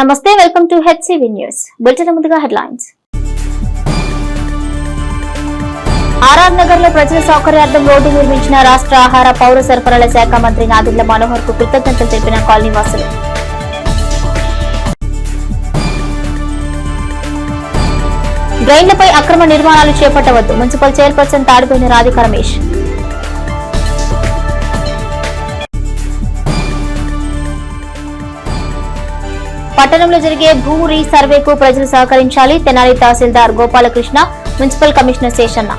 నమస్తే, welcome to HCV news. Bulletin ముందుగా headlines. RR Nagar లో ప్రజల సౌకర్యార్థం రోడ్డు నిర్మించిన రాష్ట్ర ఆహార పౌర సరఫరాల శాఖ మంత్రి నాదెండ్ల మనోహర్ కు కృతజ్ఞతలు తెలిపిన కాలనీ వాసులు. డ్రైన్లపై అక్రమ నిర్మాణాలు చేపట్టవద్దు, మున్సిపల్ చైర్పర్సన్ తాడిపోయిన రాధికా రమేష్. పట్టణంలో జరిగే భూ రీసర్వేకు ప్రజలు సహకరించాలి. తెనాలి తహసీల్దార్ గోపాలకృష్ణ, మున్సిపల్ కమిషనర్ శేషన్న.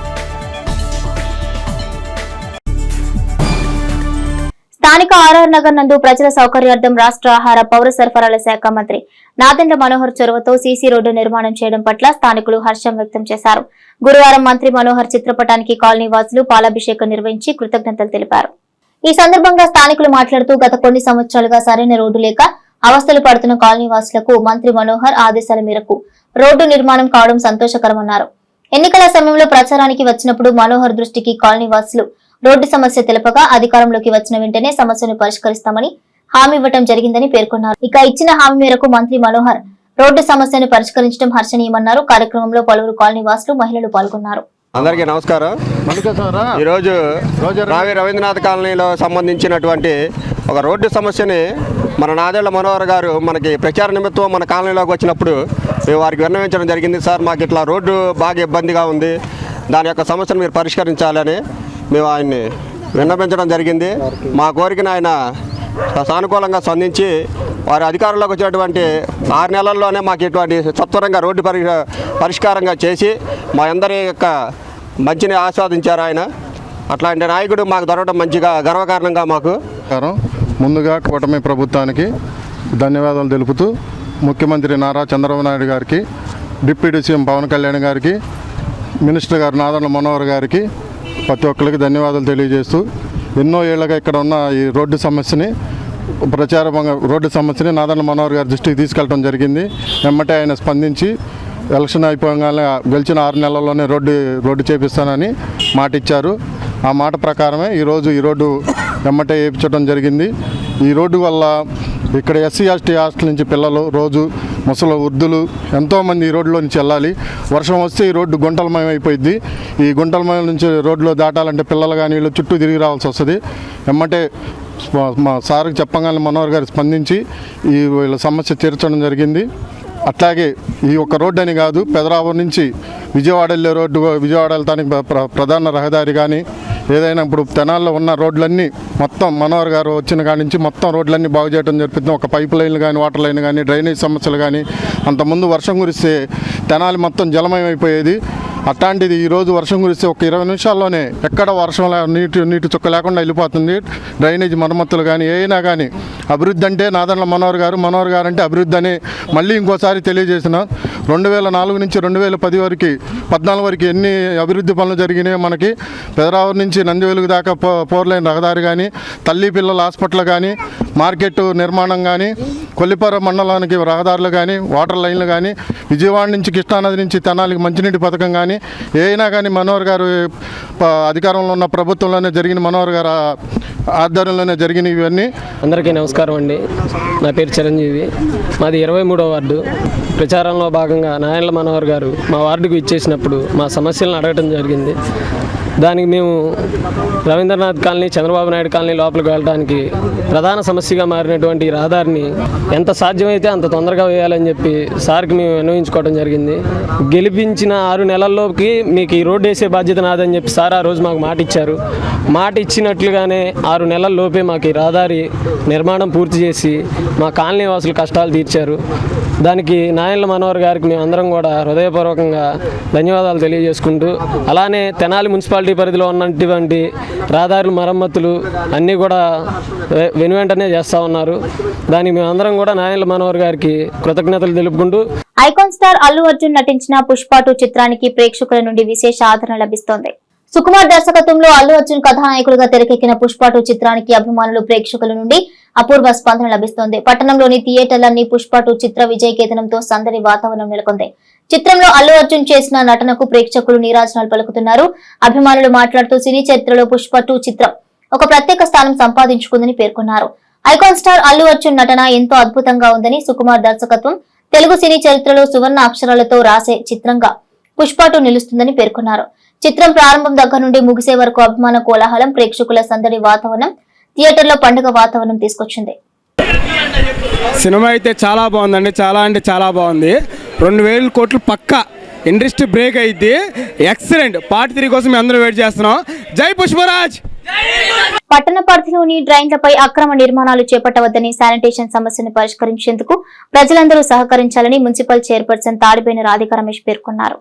స్థానిక ఆర్ఆర్ నగర్ నందు ప్రజల సౌకర్యార్థం రాష్ట్ర ఆహార పౌర సరఫరాల శాఖ మంత్రి నాదెండ్ల మనోహర్ చొరవతో సీసీ రోడ్డు నిర్మాణం చేయడం పట్ల స్థానికులు హర్షం వ్యక్తం చేశారు. గురువారం మంత్రి మనోహర్ చిత్రపటానికి కాలనీ వాసులు పాలాభిషేకం నిర్వహించి కృతజ్ఞతలు తెలిపారు. ఈ సందర్భంగా స్థానికులు మాట్లాడుతూ గత కొన్ని సంవత్సరాలుగా సరైన రోడ్డు లేక అవస్థలు పడుతున్న కాలనీ వాసులకు మంత్రి మనోహర్ ఆదేశాల మేరకు రోడ్డు నిర్మాణం కావడం సంతోషకరమన్నారు. ఎన్నికల సమయంలో ప్రచారానికి వచ్చినప్పుడు మనోహర్ దృష్టికి కాలనీ వాసులు రోడ్డు సమస్య తెలపగా అధికారంలోకి వచ్చిన వెంటనే సమస్యను పరిష్కరిస్తామని హామీ ఇవ్వడం జరిగిందని పేర్కొన్నారు. ఇక ఇచ్చిన హామీ మేరకు మంత్రి మనోహర్ రోడ్డు సమస్యను పరిష్కరించడం హర్షణీయమన్నారు. కార్యక్రమంలో పలువురు కాలనీ వాసులు, మహిళలు పాల్గొన్నారు. అందరికీ నమస్కారం. ఈరోజు రావి రవీంద్రనాథ్ కాలనీలో సంబంధించినటువంటి ఒక రోడ్డు సమస్యని మన నాదెండ్ల మనోహర్ గారు మనకి ప్రచార నిమిత్తం మన కాలనీలోకి వచ్చినప్పుడు మేము వారికి విన్నవించడం జరిగింది. సార్, మాకు ఇట్లా రోడ్డు బాగా ఇబ్బందిగా ఉంది, దాని యొక్క సమస్యను మీరు పరిష్కరించాలని మేము ఆయన్ని విన్నవించడం జరిగింది. మా కోరికను ఆయన సానుకూలంగా స్పందించి వారి అధికారంలోకి వచ్చినటువంటి 6 నెలల్లోనే మాకు ఇటువంటి సత్వరంగా రోడ్డు పరిష్కారంగా చేసి మా అందరి యొక్క మంచిని ఆస్వాదించారు ఆయన. అట్లాంటి నాయకుడు మాకు దొరకడం మంచిగా గర్వకారణంగా మాకు. ముందుగా కూటమి ప్రభుత్వానికి ధన్యవాదాలు తెలుపుతూ ముఖ్యమంత్రి నారా చంద్రబాబు నాయుడు గారికి, డిప్యూటీ సీఎం పవన్ కళ్యాణ్ గారికి, మినిస్టర్ గారు నాదెండ్ల మనోహర్ గారికి ప్రతి ఒక్కరికి ధన్యవాదాలు తెలియజేస్తూ ఎన్నో ఏళ్ళగా ఇక్కడ ఉన్న ఈ రోడ్డు సమస్యని నాదెండ్ల మనోహర్ గారి దృష్టికి తీసుకెళ్ళడం జరిగింది. వెంబటే ఆయన స్పందించి ఎలక్షన్ అయిపోగానే గెలిచిన 6 నెలల్లోనే రోడ్డు చేపిస్తానని మాట ఇచ్చారు. ఆ మాట ప్రకారమే ఈరోజు ఈ రోడ్డు వెంబటే వేయించడం జరిగింది. ఈ రోడ్డు వల్ల ఇక్కడ ఎస్సీ ఎస్టీ హాస్టల్ నుంచి పిల్లలు, రోజు ముసలి వృద్ధులు ఎంతోమంది ఈ రోడ్డులో నుంచి వెళ్ళాలి. వర్షం వస్తే ఈ రోడ్డు గుంటలమయం అయిపోయింది. ఈ గుంటలమయం నుంచి రోడ్లో దాటాలంటే పిల్లలు కానీ వీళ్ళు చుట్టూ తిరిగి రావాల్సి వస్తుంది. వెంబటే మా సార్కి చెప్పగానే మనోహర్ గారు స్పందించి వీళ్ళ సమస్య తీర్చడం జరిగింది. అట్లాగే ఈ ఒక్క రోడ్డు అని కాదు, పెదరావూరు నుంచి విజయవాడ వెళ్ళే రోడ్డు, విజయవాడ వెళ్తానికి ప్రధాన రహదారి కానీ ఏదైనా ఇప్పుడు తెనాల్లో ఉన్న రోడ్లన్నీ మొత్తం మనోహర్ గారు వచ్చిన కాడి నుంచి మొత్తం రోడ్లన్నీ బాగు చేయడం జరుగుతుంది. ఒక పైప్ లైన్లు కానీ, వాటర్ లైన్ కానీ, డ్రైనేజ్ సమస్యలు కానీ, అంతకుముందు వర్షం కురిస్తే తెనాలి మొత్తం జలమయం అయిపోయేది. అట్లాంటిది ఈరోజు వర్షం కురిస్తే ఒక 20 నిమిషాల్లోనే ఎక్కడ వర్షం నీటి చుక్క లేకుండా వెళ్ళిపోతుంది. డ్రైనేజ్ మరమ్మతులు కానీ ఏమైనా కానీ అభివృద్ధి అంటే నాదెండ్ల మనోహర్ గారు అంటే అభివృద్ధి అని మళ్ళీ ఇంకోసారి తెలియజేసిన 2004 నుంచి 2010 వరకు 14 వరకు ఎన్ని అభివృద్ధి పనులు జరిగినాయో మనకి పెదరావూరు నుంచి నందివెలుగు దాకా 4 లైన్ రహదారి కానీ, తల్లి పిల్లల హాస్పిటల్ కానీ, మార్కెట్ నిర్మాణం కానీ, కొల్లిపర మండలానికి రహదారులు కానీ, వాటర్ లైన్లు కానీ, విజయవాడ నుంచి కృష్ణానది నుంచి తెనాలికి మంచినీటి పథకం కానీ ఏమైనా కానీ మనోహర్ గారు అధికారంలో ఉన్న ప్రభుత్వంలోనే జరిగిన, మనోహర్ గారు ఆధ్వర్యంలోనే జరిగినవి ఇవన్నీ. అందరికీ నమస్కారం అండి. నా పేరు చిరంజీవి. మాది 23వ వార్డు. ప్రచారంలో భాగంగా నాదెండ్ల మనోహర్ గారు మా వార్డుకు ఇచ్చేసినప్పుడు మా సమస్యలను అడగటం జరిగింది. దానికి మేము రవీంద్రనాథ్ కాలనీ, చంద్రబాబు నాయుడు కాలనీ లోపలికి వెళ్ళడానికి ప్రధాన సమస్యగా మారినటువంటి రహదారిని ఎంత సాధ్యమైతే అంత తొందరగా వేయాలని చెప్పి సార్కి మేము విన్నవించుకోవడం జరిగింది. గెలిపించిన 6 నెలల్లోకి మీకు ఈ రోడ్డు వేసే బాధ్యత నాదని చెప్పి సార్ ఆ రోజు మాకు మాట ఇచ్చారు. మాట ఇచ్చినట్లుగానే 6 నెలల్లోపే మాకు ఈ రహదారి నిర్మాణం పూర్తి చేసి మా కాలనీ వాసులు కష్టాలు తీర్చారు. దానికి నాదెండ్ల మనోహర్ గారికి మేము అందరం కూడా హృదయపూర్వకంగా ధన్యవాదాలు తెలియజేసుకుంటూ, అలానే తెనాలి మున్సిపాలిటీ పరిధిలో ఉన్నటువంటి రహదారుల మరమ్మతులు అన్నీ కూడా వెనువెంటనే చేస్తూ ఉన్నారు. దానికి మేము అందరం కూడా నాదెండ్ల మనోహర్ గారికి కృతజ్ఞతలు తెలుపుకుంటూ, ఐకాన్ స్టార్ అల్లు అర్జున్ నటించిన పుష్ప 2 చిత్రానికి ప్రేక్షకుల నుండి విశేష ఆదరణ లభిస్తోంది. సుకుమార్ దర్శకత్వంలో అల్లు అర్జున్ కథానాయకులుగా తెరకెక్కిన పుష్ప 2 చిత్రానికి అభిమానులు, ప్రేక్షకుల నుండి అపూర్వ స్పందన లభిస్తోంది. పట్టణంలోని థియేటర్లన్నీ పుష్ప 2 చిత్ర విజయ కేతనంతో సందడి వాతావరణం నెలకొంది. చిత్రంలో అల్లు అర్జున్ చేసిన నటనకు ప్రేక్షకులు నీరాజనాలు పలుకుతున్నారు. అభిమానులు మాట్లాడుతూ సినీ చరిత్రలో పుష్ప 2 చిత్రం ఒక ప్రత్యేక స్థానం సంపాదించుకుందని పేర్కొన్నారు. ఐకాన్ స్టార్ అల్లు అర్జున్ నటన ఎంతో అద్భుతంగా ఉందని సుకుమార్ దర్శకత్వం తెలుగు సినీ చరిత్రలో సువర్ణ అక్షరాలతో రాసే చిత్రంగా పుష్ప 2 నిలుస్తుందని పేర్కొన్నారు. చిత్రం ప్రారంభం దగ్గర నుండి ముగిసే వరకు అభిమాన కోలాహలం, ప్రేక్షకుల సందడి వాతావరణం, థియేటర్లో పండుగ వాతావరణం తీసుకొచ్చింది. సినిమా అయితే చాలా బాగుందండి. చాలా అంటే చాలా బాగుంది. 2000 కోట్లు పక్కా ఇండస్ట్రీ బ్రేక్ అయితే ఎక్సలెంట్. పార్ట్ 3 కోసం అందరూ వెయిట్ చేస్తున్నాం. జై పుష్పరాజ్. పట్టణ పరిధిలోని డ్రైన్లపై అక్రమ నిర్మాణాలు చేపట్టవద్దని, శానిటేషన్ సమస్యను పరిష్కరించేందుకు ప్రజలందరూ సహకరించాలని మున్సిపల్ చైర్పర్సన్ తాడిబోయిన రాధికా రమేష్ పేర్కొన్నారు.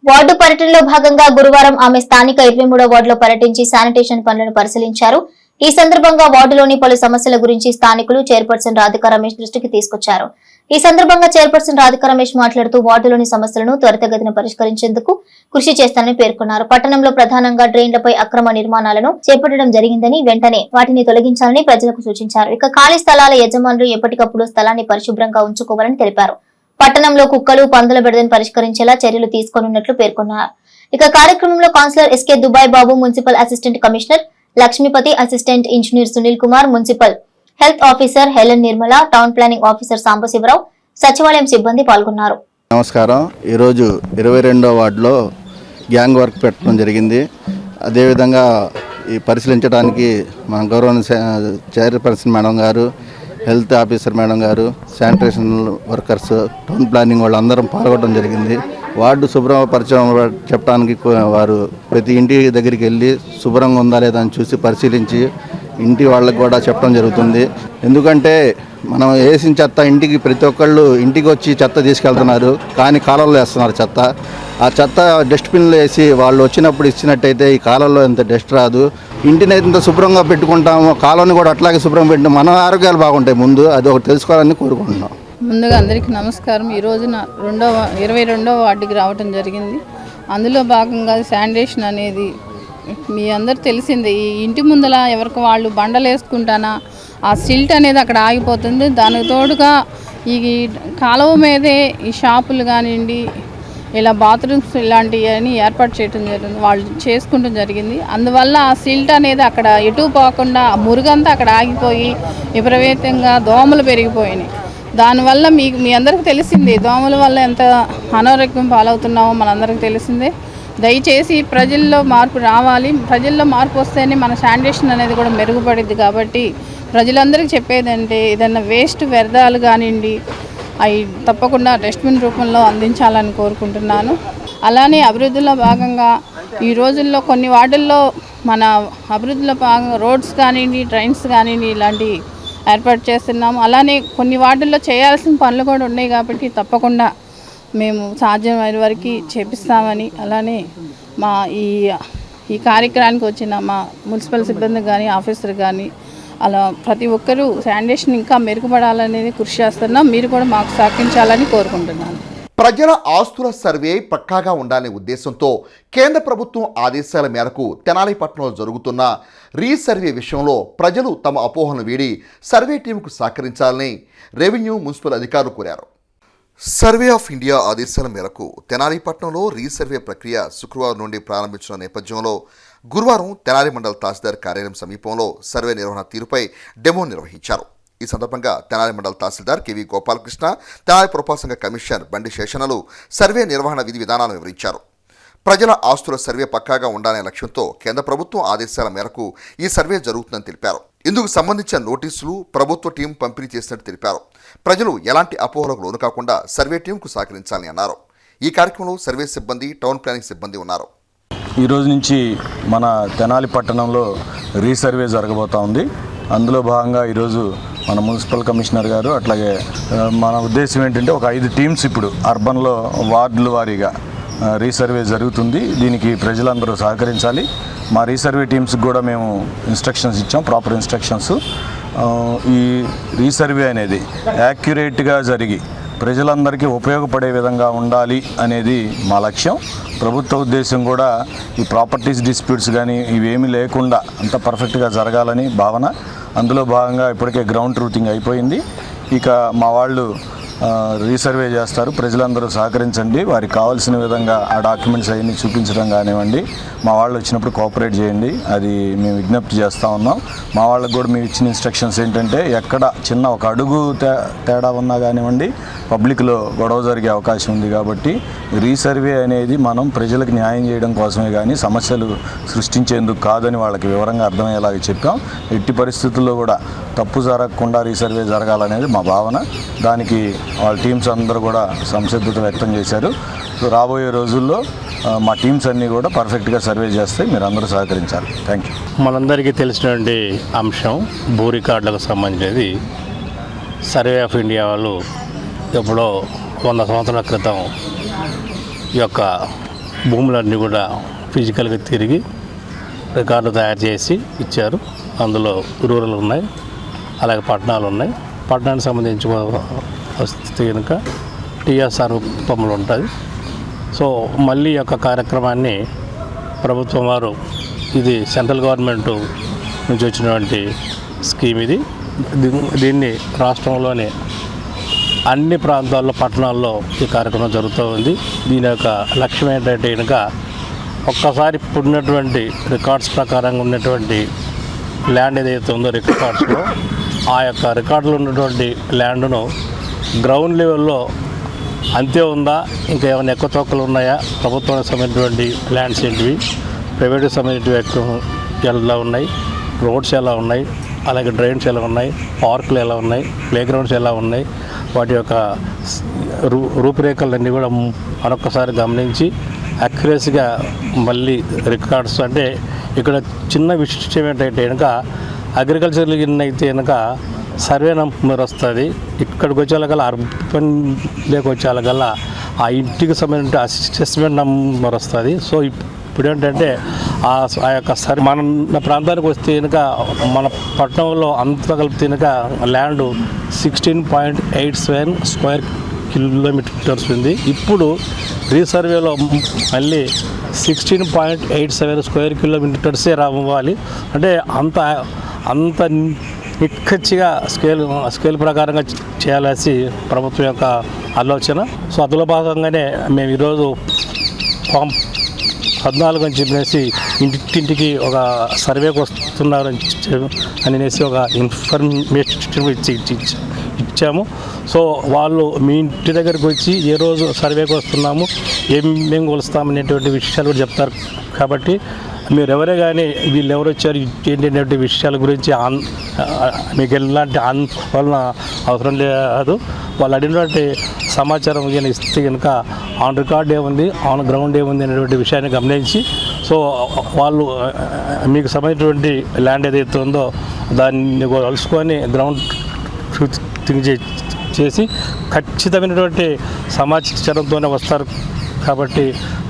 వార్డు పర్యటనలో భాగంగా గురువారం ఆమె స్థానిక 23వ వార్డులో పర్యటించి శానిటేషన్ పనులను పరిశీలించారు. ఈ సందర్భంగా వార్డులోని పలు సమస్యల గురించి స్థానికులు చైర్పర్సన్ రాధికా రమేష్ దృష్టికి తీసుకొచ్చారు. ఈ సందర్భంగా చైర్పర్సన్ రాధికా రమేష్ మాట్లాడుతూ వార్డులోని సమస్యలను త్వరితగతిన పరిష్కరించేందుకు కృషి చేస్తానని పేర్కొన్నారు. పట్టణంలో ప్రధానంగా డ్రైన్లపై అక్రమ నిర్మాణాలను చేపట్టడం జరిగిందని, వెంటనే వాటిని తొలగించాలని ప్రజలకు సూచించారు. ఇక ఖాళీ స్థలాల యజమానులు ఎప్పటికప్పుడు స్థలాన్ని పరిశుభ్రంగా ఉంచుకోవాలని తెలిపారు. పట్టణంలో కుక్కలు, పందుల బెడదను పరిష్కరించేలా చర్యలు తీసుకోనున్నట్లు పేర్కొన్నారు. ఇక కార్యక్రమంలో councillor SK Dubai Babu, municipal assistant commissioner Lakshmipathi, assistant engineer Sunil Kumar, municipal health officer Helen Nirmala, town planning officer Sambasiva Rao, సచివాలయం సిబ్బంది పాల్గొన్నారు. నమస్కారం. ఈరోజు 22వ వార్డులో గ్యాంగ్ వర్క్ పెట్టడం జరిగింది. అదేవిధంగా ఈ పరిశీలించడానికి మన గౌరవ చైర్పర్సన్ మేడం గారు, హెల్త్ ఆఫీసర్ మేడం గారు, శానిటేషన్ వర్కర్స్, టౌన్ ప్లానింగ్ వాళ్ళు అందరం పాల్గొనడం జరిగింది. వార్డు శుభ్రపరచడం చెప్పడానికి వారు ప్రతి ఇంటి దగ్గరికి వెళ్ళి శుభ్రంగా ఉందా లేదా అని చూసి పరిశీలించి ఇంటి వాళ్ళకి కూడా చెప్పడం జరుగుతుంది. ఎందుకంటే మనం వేసిన చెత్త ఇంటికి ప్రతి ఒక్కళ్ళు ఇంటికి వచ్చి చెత్త తీసుకెళ్తున్నారు, కానీ కాలంలో వేస్తున్నారు చెత్త. ఆ చెత్త డస్ట్బిన్లో వేసి వాళ్ళు వచ్చినప్పుడు ఇచ్చినట్టయితే ఈ కాలంలో ఎంత డస్ట్ రాదు. ఇంటిని ఎంత శుభ్రంగా పెట్టుకుంటామో కాలాన్ని కూడా అట్లాగే శుభ్రంగా పెట్టి మన ఆరోగ్యాలు బాగుంటాయి. ముందు అది ఒకటి తెలుసుకోవాలని కోరుకుంటున్నాం. ముందుగా అందరికీ నమస్కారం. ఈ రోజున 22వ వార్డుకి రావడం జరిగింది. అందులో భాగంగా శానిటేషన్ అనేది మీ అందరు తెలిసిందే. ఈ ఇంటి ముందల ఎవరికి వాళ్ళు బండలు వేసుకుంటానా ఆ సిల్ట్ అనేది అక్కడ ఆగిపోతుంది. దానికి తోడుగా ఈ కాలువ మీదే ఈ షాపులు కానివ్వండి, ఇలా బాత్రూమ్స్ ఇలాంటివన్నీ ఏర్పాటు చేయడం జరిగింది, వాళ్ళు చేసుకుంటూ జరిగింది. అందువల్ల ఆ సిల్ట్ అనేది అక్కడ ఎటు పోకుండా ఆ మురుగంతా అక్కడ ఆగిపోయి విపరీతంగా దోమలు పెరిగిపోయినాయి. దానివల్ల మీ అందరికీ తెలిసింది దోమల వల్ల ఎంత అనారోగ్యం పాలవుతున్నామో మనందరికీ తెలిసిందే. దయచేసి ప్రజల్లో మార్పు రావాలి. ప్రజల్లో మార్పు వస్తేనే మన శానిటేషన్ అనేది కూడా మెరుగుపడింది. కాబట్టి ప్రజలందరికీ చెప్పేదంటే ఏదైనా వేస్ట్ వ్యర్థాలు కానివ్వండి అవి తప్పకుండా డస్ట్బిన్ రూపంలో అందించాలని కోరుకుంటున్నాను. అలానే అభివృద్ధిలో భాగంగా ఈ రోజుల్లో కొన్ని వార్డుల్లో మన అభివృద్ధిలో భాగంగా రోడ్స్ కానివ్వండి, డ్రైన్స్ కానివ్వండి ఇలాంటివి ఏర్పాటు చేస్తున్నాము. అలానే కొన్ని వార్డుల్లో చేయాల్సిన పనులు కూడా ఉన్నాయి. కాబట్టి తప్పకుండా మేము సాధ్యమైన వరకు చేపిస్తామని, అలానే మా ఈ కార్యక్రమానికి వచ్చిన మా మున్సిపల్ సిబ్బంది కానీ, ఆఫీసర్ కానీ అలా ప్రతి ఒక్కరూ శానిటేషన్ ఇంకా మెరుగుపడాలనేది కృషి చేస్తున్నాం. మీరు కూడా మాకు సహకరించాలని కోరుకుంటున్నాను. ప్రజల ఆస్తుల సర్వే పక్కాగా ఉండాలనే ఉద్దేశంతో కేంద్ర ప్రభుత్వం ఆదేశాల మేరకు తెనాలి పట్టణంలో జరుగుతున్న రీసర్వే విషయంలో ప్రజలు తమ అపోహలను వీడి సర్వే టీంకు సహకరించాలని రెవెన్యూ, మున్సిపల్ అధికారులు కోరారు. సర్వే ఆఫ్ ఇండియా ఆదేశాల మేరకు తెనాలి పట్టణంలో రీసర్వే ప్రక్రియ శుక్రవారం నుండి ప్రారంభించిన నేపథ్యంలో గురువారం తెనాలి మండల తహసీల్దార్ కార్యాలయం సమీపంలో సర్వే నిర్వహణ తీరుపై డెమో నిర్వహించారు. ఈ సందర్భంగా తెనాలి మండల తహసీల్దార్ కెవి గోపాలకృష్ణ, తెనాలి పురపాలక సంఘ కమిషనర్ బండి శేషనలు సర్వే నిర్వహణ విధి విధానాలను వివరించారు. ప్రజల ఆస్తుల సర్వే పక్కాగా ఉండాలనే లక్ష్యంతో కేంద్ర ప్రభుత్వం ఆదేశాల మేరకు ఈ సర్వే జరుగుతుందని తెలిపారు. ఇందుకు సంబంధించిన నోటీసులు ప్రభుత్వ టీం పంపిణీ చేసినట్టు తెలిపారు. ప్రజలు ఎలాంటి అపోహలకు లోను కాకుండా సర్వే టీంకు సహకరించాలని అన్నారు. ఈ కార్యక్రమంలో సర్వే సిబ్బంది, టౌన్ ప్లానింగ్ సిబ్బంది ఉన్నారు. ఈ రోజు నుంచి మన తెనాలి పట్టణంలో రీసర్వే జరగబోతూ ఉంది. అందులో భాగంగా ఈరోజు మన మున్సిపల్ కమిషనర్ గారు, అట్లాగే మన ఉద్దేశం ఏంటంటే ఒక 5 టీమ్స్ ఇప్పుడు అర్బన్లో వార్డుల వారీగా రీసర్వే జరుగుతుంది. దీనికి ప్రజలందరూ సహకరించాలి. మా రీసర్వే టీమ్స్కి కూడా మేము ఇన్స్ట్రక్షన్స్ ఇచ్చాం, ప్రాపర్ ఇన్స్ట్రక్షన్స్. ఈ రీసర్వే అనేది యాక్యురేట్గా జరిగి ప్రజలందరికీ ఉపయోగపడే విధంగా ఉండాలి అనేది మా లక్ష్యం. ప్రభుత్వ ఉద్దేశం కూడా ఈ ప్రాపర్టీస్ డిస్ప్యూట్స్ కానీ ఇవేమీ లేకుండా అంత పర్ఫెక్ట్గా జరగాలని భావన. అందులో భాగంగా ఇప్పటికే గ్రౌండ్ ట్రూతింగ్ అయిపోయింది. ఇక మా వాళ్ళు రీసర్వే చేస్తారు. ప్రజలందరూ సహకరించండి, వారికి కావాల్సిన విధంగా ఆ డాక్యుమెంట్స్ అవన్నీ చూపించడం కానివ్వండి, మా వాళ్ళు వచ్చినప్పుడు కోఆపరేట్ చేయండి, అది మేము విజ్ఞప్తి చేస్తూ ఉన్నాం. మా వాళ్ళకి కూడా మేము ఇచ్చిన ఇన్స్ట్రక్షన్స్ ఏంటంటే ఎక్కడ చిన్న ఒక అడుగు తేడా ఉన్నా కానివ్వండి పబ్లిక్లో గొడవ జరిగే అవకాశం ఉంది. కాబట్టి రీసర్వే అనేది మనం ప్రజలకు న్యాయం చేయడం కోసమే కానీ సమస్యలు సృష్టించేందుకు కాదని వాళ్ళకి వివరంగా అర్థమయ్యేలాగా చెప్పాం. ఎట్టి పరిస్థితుల్లో కూడా తప్పు జరగకుండా రీసర్వే జరగాలనేది మా భావన. దానికి వాళ్ళ టీమ్స్ అందరూ కూడా సంసిద్ధత వ్యక్తం చేశారు. రాబోయే రోజుల్లో మా టీమ్స్ అన్నీ కూడా పర్ఫెక్ట్గా సర్వే చేస్తే మీరు అందరూ సహకరించాలి. Thank you. మనందరికీ తెలిసినటువంటి అంశం భూ రికార్డులకు సంబంధించినది. సర్వే ఆఫ్ ఇండియా వాళ్ళు ఎప్పుడో 100 సంవత్సరాల క్రితం ఈ యొక్క భూములన్నీ కూడా ఫిజికల్గా తిరిగి రికార్డు తయారు చేసి ఇచ్చారు. అందులో రూరల్ ఉన్నాయి, అలాగే పట్టణాలు ఉన్నాయి. పట్టణానికి సంబంధించి వస్తే కనుక టీఎస్ఆర్ రూపంలో ఉంటుంది. సో మళ్ళీ యొక్క కార్యక్రమాన్ని ప్రభుత్వం వారు, ఇది సెంట్రల్ గవర్నమెంట్ నుంచి వచ్చినటువంటి స్కీమ్ ఇది. దీన్ని రాష్ట్రంలోని అన్ని ప్రాంతాల్లో పట్టణాల్లో ఈ కార్యక్రమం జరుగుతూ ఉంది. దీని యొక్క లక్ష్యం ఏంటంటే కనుక ఒక్కసారి ఇప్పుడున్నటువంటి రికార్డ్స్ ప్రకారంగా ఉన్నటువంటి ల్యాండ్ ఏదైతే ఉందో రికార్డ్స్లో ఆ యొక్క రికార్డులో ఉన్నటువంటి ల్యాండ్ను గ్రౌండ్ లెవెల్లో అంతే ఉందా, ఇంకా ఏమైనా ఎక్కువ తక్కువలు ఉన్నాయా, ప్రభుత్వానికి సంబంధించినటువంటి ల్యాండ్స్ ఏంటివి, ప్రైవేట్కి సంబంధించినవి ఎలా ఉన్నాయి, రోడ్స్ ఎలా ఉన్నాయి, అలాగే డ్రైన్స్ ఎలా ఉన్నాయి, పార్కులు ఎలా ఉన్నాయి, ప్లే గ్రౌండ్స్ ఎలా ఉన్నాయి, వాటి యొక్క రూపురేఖలన్నీ కూడా మరొకసారి గమనించి అక్యురసీగా మళ్ళీ రికార్డ్స్. అంటే ఇక్కడ చిన్న విషయం ఏంటంటే కనుక అగ్రికల్చర్ అయితే కనుక సర్వే నెంబర్ వస్తుంది. ఇక్కడికి వచ్చేలాగల్లా అర్బన్ లేక వచ్చేలాగల్లా ఆ ఇంటికి సంబంధించిన అసెస్మెంట్ నెంబర్ వస్తుంది. సో ఇప్పుడు ఏంటంటే ఆ యొక్క మన ప్రాంతానికి వస్తే కనుక మన పట్టణంలో అంతా కలిపితే కనుక ల్యాండ్ 16.87 స్క్వేర్ కిలోమీటర్స్ ఉంది. ఇప్పుడు రీసర్వేలో మళ్ళీ 16.87 స్క్వేర్ కిలోమీటర్సే రావాలి. అంటే అంత నిక్కచ్చిగా స్కేల్ ప్రకారంగా చేయాల్సి ప్రభుత్వం యొక్క ఆలోచన. సో అందులో భాగంగానే మేము ఈరోజు ఫామ్ 14 అని చెప్పేసి ఇంటింటికి ఒక సర్వేకి వస్తున్నారు అనేసి ఒక ఇన్ఫర్మేషన్ ఇచ్చాము. సో వాళ్ళు మీ ఇంటి దగ్గరికి వచ్చి ఏ రోజు సర్వేకి వస్తున్నాము, ఏమేమి కొలుస్తామనేటువంటి విషయాలు కూడా చెప్తారు. కాబట్టి మీరు ఎవరే కానీ వీళ్ళు ఎవరు వచ్చారు ఏంటంటే విషయాల గురించి మీకు ఎలాంటి ఆందోళన అవసరం లేదు. వాళ్ళు అడిగినటువంటి సమాచారం ఇస్తే కనుక ఆన్ రికార్డ్ ఏముంది, ఆన్ గ్రౌండ్ ఏముంది అనేటువంటి విషయాన్ని గమనించి సో వాళ్ళు మీకు సంబంధించినటువంటి ల్యాండ్ ఏదైతే ఉందో దాన్ని కలుసుకొని గ్రౌండ్ చేసి ఖచ్చితమైనటువంటి సమాచారంతోనే వస్తారు. కాబట్టి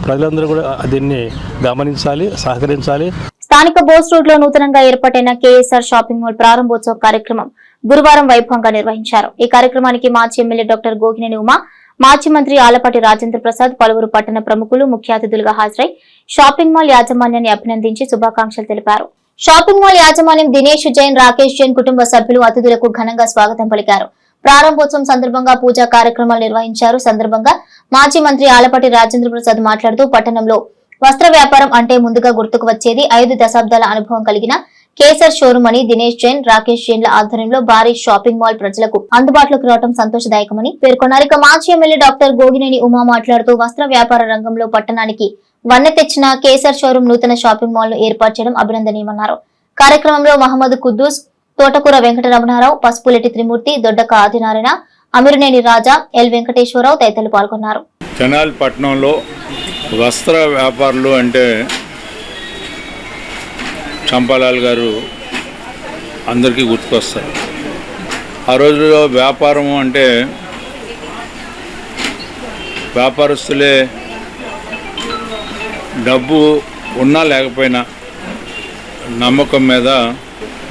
ప్రజలందరూ కూడా దీన్ని గమనించాలి, సహకరించాలి. స్థానిక బోస్ రోడ్ లో నూతనంగా ఏర్పాటైన కేఎస్ఆర్ షాపింగ్ మాల్ ప్రారంభోత్సవ కార్యక్రమం గురువారం వైభవంగా నిర్వహించారు. ఈ కార్యక్రమానికి మాజీ ఎమ్మెల్యే డాక్టర్ గోగినేని ఉమా, మాజీ మంత్రి ఆలపాటి రాజేంద్ర ప్రసాద్, పలువురు పట్టణ ప్రముఖులు ముఖ్య అతిథులుగా హాజరై షాపింగ్ మాల్ యాజమాన్యాన్ని అభినందించి శుభాకాంక్షలు తెలిపారు. షాపింగ్ మాల్ యాజమాన్యం దినేష్ జైన్, రాకేష్ జైన్ కుటుంబ సభ్యులు అతిథులకు ఘనంగా స్వాగతం పలికారు. ప్రారంభోత్సవం సందర్భంగా పూజా కార్యక్రమాలు నిర్వహించారు. సందర్భంగా మాజీ మంత్రి ఆలపాటి రాజేంద్ర ప్రసాద్ మాట్లాడుతూ పట్టణంలో వస్త్ర వ్యాపారం అంటే ముందుగా గుర్తుకు వచ్చేది 5 దశాబ్దాల అనుభవం కలిగిన కేసర్ షోరూమ్ అని దినేష్ జైన్, రాకేష్ జైన్ల ఆధ్వర్యంలో భారీ షాపింగ్ మాల్ ప్రజలకు అందుబాటులోకి రావడం సంతోషదాయకమని పేర్కొన్నారు. ఇక మాజీ ఎమ్మెల్యే డాక్టర్ గోగినేని ఉమా మాట్లాడుతూ వస్త్ర వ్యాపార రంగంలో పట్టణానికి వన్నె తెచ్చిన కేసర్ షోరూమ్ నూతన షాపింగ్ మాల్ ను ఏర్పాటు చేయడం అభినందనీయమన్నారు. కార్యక్రమంలో మహమ్మద్ కుద్దూస్, తోటకూర వెంకటరమణారావు, పసుపులెట్టి త్రిమూర్తి, దొడ్డక ఆదినారాయణ, అమిరునేని రాజా, ఎల్ వెంకటేశ్వరరావు తదితరులు పాల్గొన్నారు. తెనాలి పట్టణంలో వస్త్ర వ్యాపారులు అంటే చంపాలాల్ గారు అందరికీ గుర్తుకొస్తారు. ఆ రోజుల్లో వ్యాపారం అంటే వ్యాపారస్తులే డబ్బు ఉన్నా లేకపోయినా నమ్మకం మీద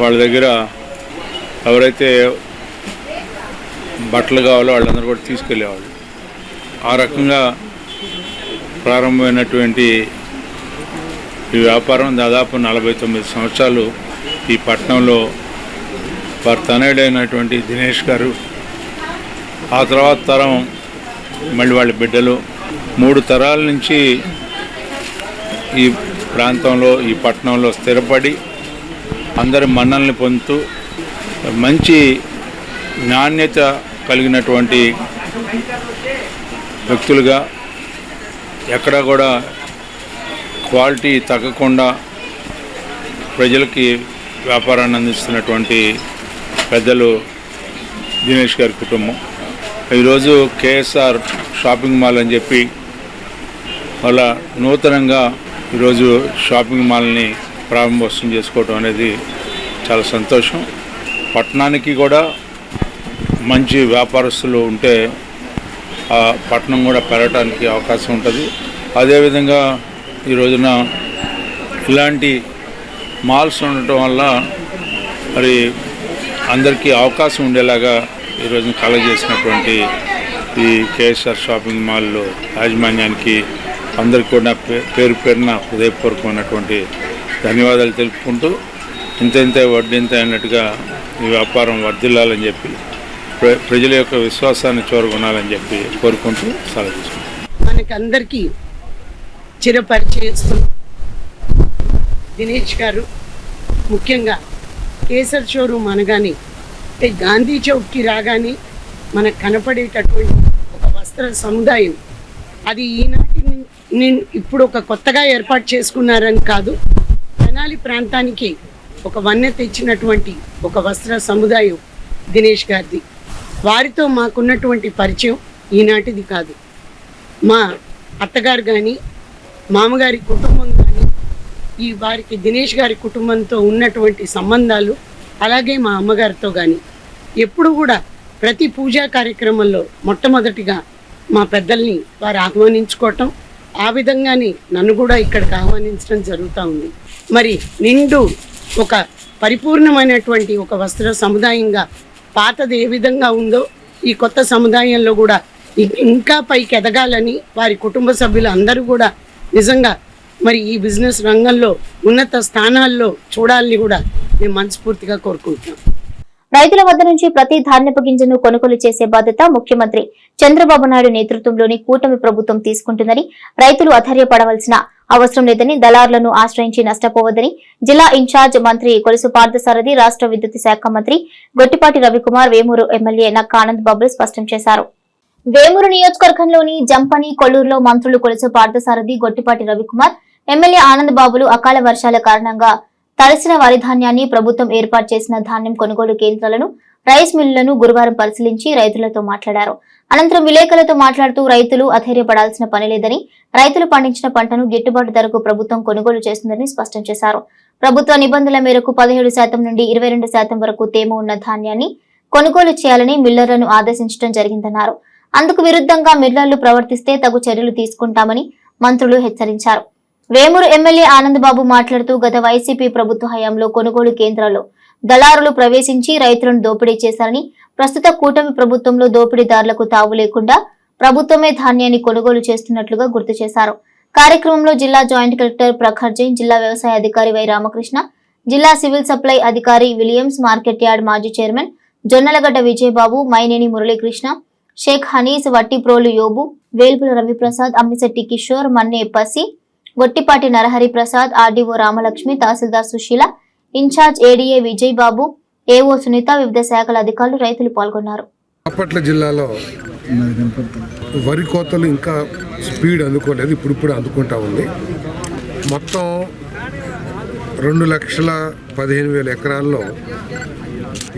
వాళ్ళ దగ్గర ఎవరైతే బట్టలు కావాలో వాళ్ళందరూ కూడా తీసుకెళ్ళేవాళ్ళు. ఆ రకంగా ప్రారంభమైనటువంటి ఈ వ్యాపారం దాదాపు 49 సంవత్సరాలు ఈ పట్టణంలో వారి తనయుడైనటువంటి దినేష్ గారు ఆ తర్వాత తరం మళ్ళీ వాళ్ళ బిడ్డలు 3 తరాల నుంచి ఈ ప్రాంతంలో ఈ పట్టణంలో స్థిరపడి అందరి మన్నల్ని పొందుతూ మంచి నాణ్యత కలిగినటువంటి వ్యక్తులుగా ఎక్కడా కూడా క్వాలిటీ తగ్గకుండా ప్రజలకి వ్యాపారాన్ని అందిస్తున్నటువంటి పెద్దలు దినేష్ గారి కుటుంబం. ఈరోజు కేఎస్ఆర్ షాపింగ్ మాల్ అని చెప్పి వాళ్ళ నూతనంగా ఈరోజు షాపింగ్ మాల్ని ప్రారంభోత్సవం చేసుకోవడం అనేది చాలా సంతోషం. పట్టణానికి కూడా మంచి వ్యాపారస్తులు ఉంటే ఆ పట్టణం కూడా పెరగడానికి అవకాశం ఉంటుంది. అదేవిధంగా ఈ రోజున ఇలాంటి మాల్స్ ఉండటం వల్ల మరి అందరికీ అవకాశం ఉండేలాగా ఈరోజు కలగజేసినటువంటి ఈ కేఎస్ఆర్ షాపింగ్ మాల్లో యాజమాన్యానికి అందరికీ కూడా పేరు పేరున హృదయపూర్వకమైనటువంటి ధన్యవాదాలు తెలుపుకుంటూ ఇంత వడ్డింత అన్నట్టుగా ఈ వ్యాపారం వర్ధిల్లాలని చెప్పి ప్రజల యొక్క విశ్వాసాన్ని చూరగొనాలని చెప్పి కోరుకుంటూ సెలవు తీసుకుంటాం. మనకి అందరికీ చిరపరిచయస్తులు దినేష్ గారు ముఖ్యంగా కేసర్ షోరూమ్ అనగానే గాంధీ చౌక్కి రాగానే మనకు కనపడేటటువంటి ఒక వస్త్ర సముదాయం, అది ఈనాటి ఇప్పుడు ఒక కొత్తగా ఏర్పాటు చేసుకున్నారని కాదు, తెనాలి ప్రాంతానికి ఒక వన్నె తెచ్చినటువంటి ఒక వస్త్ర సముదాయం దినేష్ గారిది. వారితో మాకున్నటువంటి పరిచయం ఈనాటిది కాదు. మా అత్తగారు కానీ మామగారి కుటుంబం కానీ ఈ వారికి దినేష్ గారి కుటుంబంతో ఉన్నటువంటి సంబంధాలు, అలాగే మా అమ్మగారితో కానీ ఎప్పుడు కూడా ప్రతి పూజా కార్యక్రమంలో మొట్టమొదటిగా మా పెద్దల్ని వారు ఆహ్వానించుకోవటం, ఆ విధంగానే నన్ను కూడా ఇక్కడికి ఆహ్వానించడం జరుగుతూ ఉంది. మరి నిండు ఒక పరిపూర్ణమైనటువంటి ఒక వస్త్ర సముదాయంగా పాతది ఏ విధంగా ఉందో ఈ కొత్త సముదాయంలో కూడా ఇంకా పైకి ఎదగాలని వారి కుటుంబ సభ్యులు అందరూ కూడా నిజంగా మరి ఈ బిజినెస్ రంగంలో ఉన్నత స్థానాల్లో చూడాలని కూడా మేము మనస్ఫూర్తిగా కోరుకుంటున్నాం. రైతుల వద్ద నుంచి ప్రతి ధాన్యపు గింజను కొనుగోలు చేసే బాధ్యత ముఖ్యమంత్రి చంద్రబాబు నాయుడు నేతృత్వంలోని కూటమి ప్రభుత్వం తీసుకుంటుందని, రైతులు అధైర్యపడవలసిన అవసరం లేదని, దళారులను ఆశ్రయించి నష్టపోవద్దని జిల్లా ఇన్ఛార్జ్ మంత్రి కొలుసు పార్థసారథి, రాష్ట్ర విద్యుత్ శాఖ మంత్రి గొట్టిపాటి రవికుమార్, వేమూరు ఎమ్మెల్యే నక్కా ఆనంద్ బాబు స్పష్టం చేశారు. వేమూరు నియోజకవర్గంలోని జంపని, కొల్లూరులో మంత్రులు కొలుసు పార్థసారథి, గొట్టిపాటి రవికుమార్, ఎమ్మెల్యే ఆనంద్ బాబులు అకాల వర్షాల కారణంగా తడిసిన వరి ధాన్యాన్ని ప్రభుత్వం ఏర్పాటు చేసిన ధాన్యం కొనుగోలు కేంద్రాలను, రైస్ మిల్లులను గురువారం పరిశీలించి రైతులతో మాట్లాడారు. అనంతరం విలేకరులతో మాట్లాడుతూ రైతులు అధైర్యపడాల్సిన పని లేదని, రైతులు పండించిన పంటను గిట్టుబాటు ధరకు ప్రభుత్వం కొనుగోలు చేస్తుందని స్పష్టం చేశారు. ప్రభుత్వ నిబంధనల మేరకు 17% నుండి 22% వరకు తేమ ఉన్న ధాన్యాన్ని కొనుగోలు చేయాలని మిల్లర్లను ఆదేశించడం జరిగిందన్నారు. అందుకు విరుద్ధంగా మిల్లర్లు ప్రవర్తిస్తే తగు చర్యలు తీసుకుంటామని మంత్రులు హెచ్చరించారు. వేమూరు ఎమ్మెల్యే ఆనంద్ బాబు మాట్లాడుతూ గత వైసీపీ ప్రభుత్వ హయాంలో కొనుగోలు కేంద్రాల్లో దళారులు ప్రవేశించి రైతులను దోపిడీ చేశారని, ప్రస్తుత కూటమి ప్రభుత్వంలో దోపిడీదారులకు తావు లేకుండా ప్రభుత్వమే ధాన్యాన్ని కొనుగోలు చేస్తున్నట్లుగా గుర్తు చేశారు. కార్యక్రమంలో జిల్లా జాయింట్ కలెక్టర్ ప్రఖర్ జైన్, జిల్లా వ్యవసాయ అధికారి వై రామకృష్ణ, జిల్లా సివిల్ సప్లై అధికారి విలియమ్స్, మార్కెట్ యార్డ్ మాజీ చైర్మన్ జొన్నలగడ్డ విజయబాబు, మైనేని మురళీకృష్ణ, షేక్ హనీస్, వట్టిప్రోలు యోబు, వేల్పుల రవిప్రసాద్, అమ్మిశెట్టి కిషోర్, మన్నే పసి, గొట్టిపాటి నరహరి ప్రసాద్, ఆర్డీఓ రామలక్ష్మి, తహసీల్దార్ సుశీల, ఇన్ఛార్జ్ ఏడీఏ విజయ్ బాబు, ఏఓ సునీత, వివిధ శాఖల అధికారులు, రైతులు పాల్గొన్నారు. బాపట్ల జిల్లాలో వరి కోతలు ఇంకా స్పీడ్ అందుకోలేదు, ఇప్పుడు అందుకుంటా ఉంది. మొత్తం 2,15,000 ఎకరాల్లో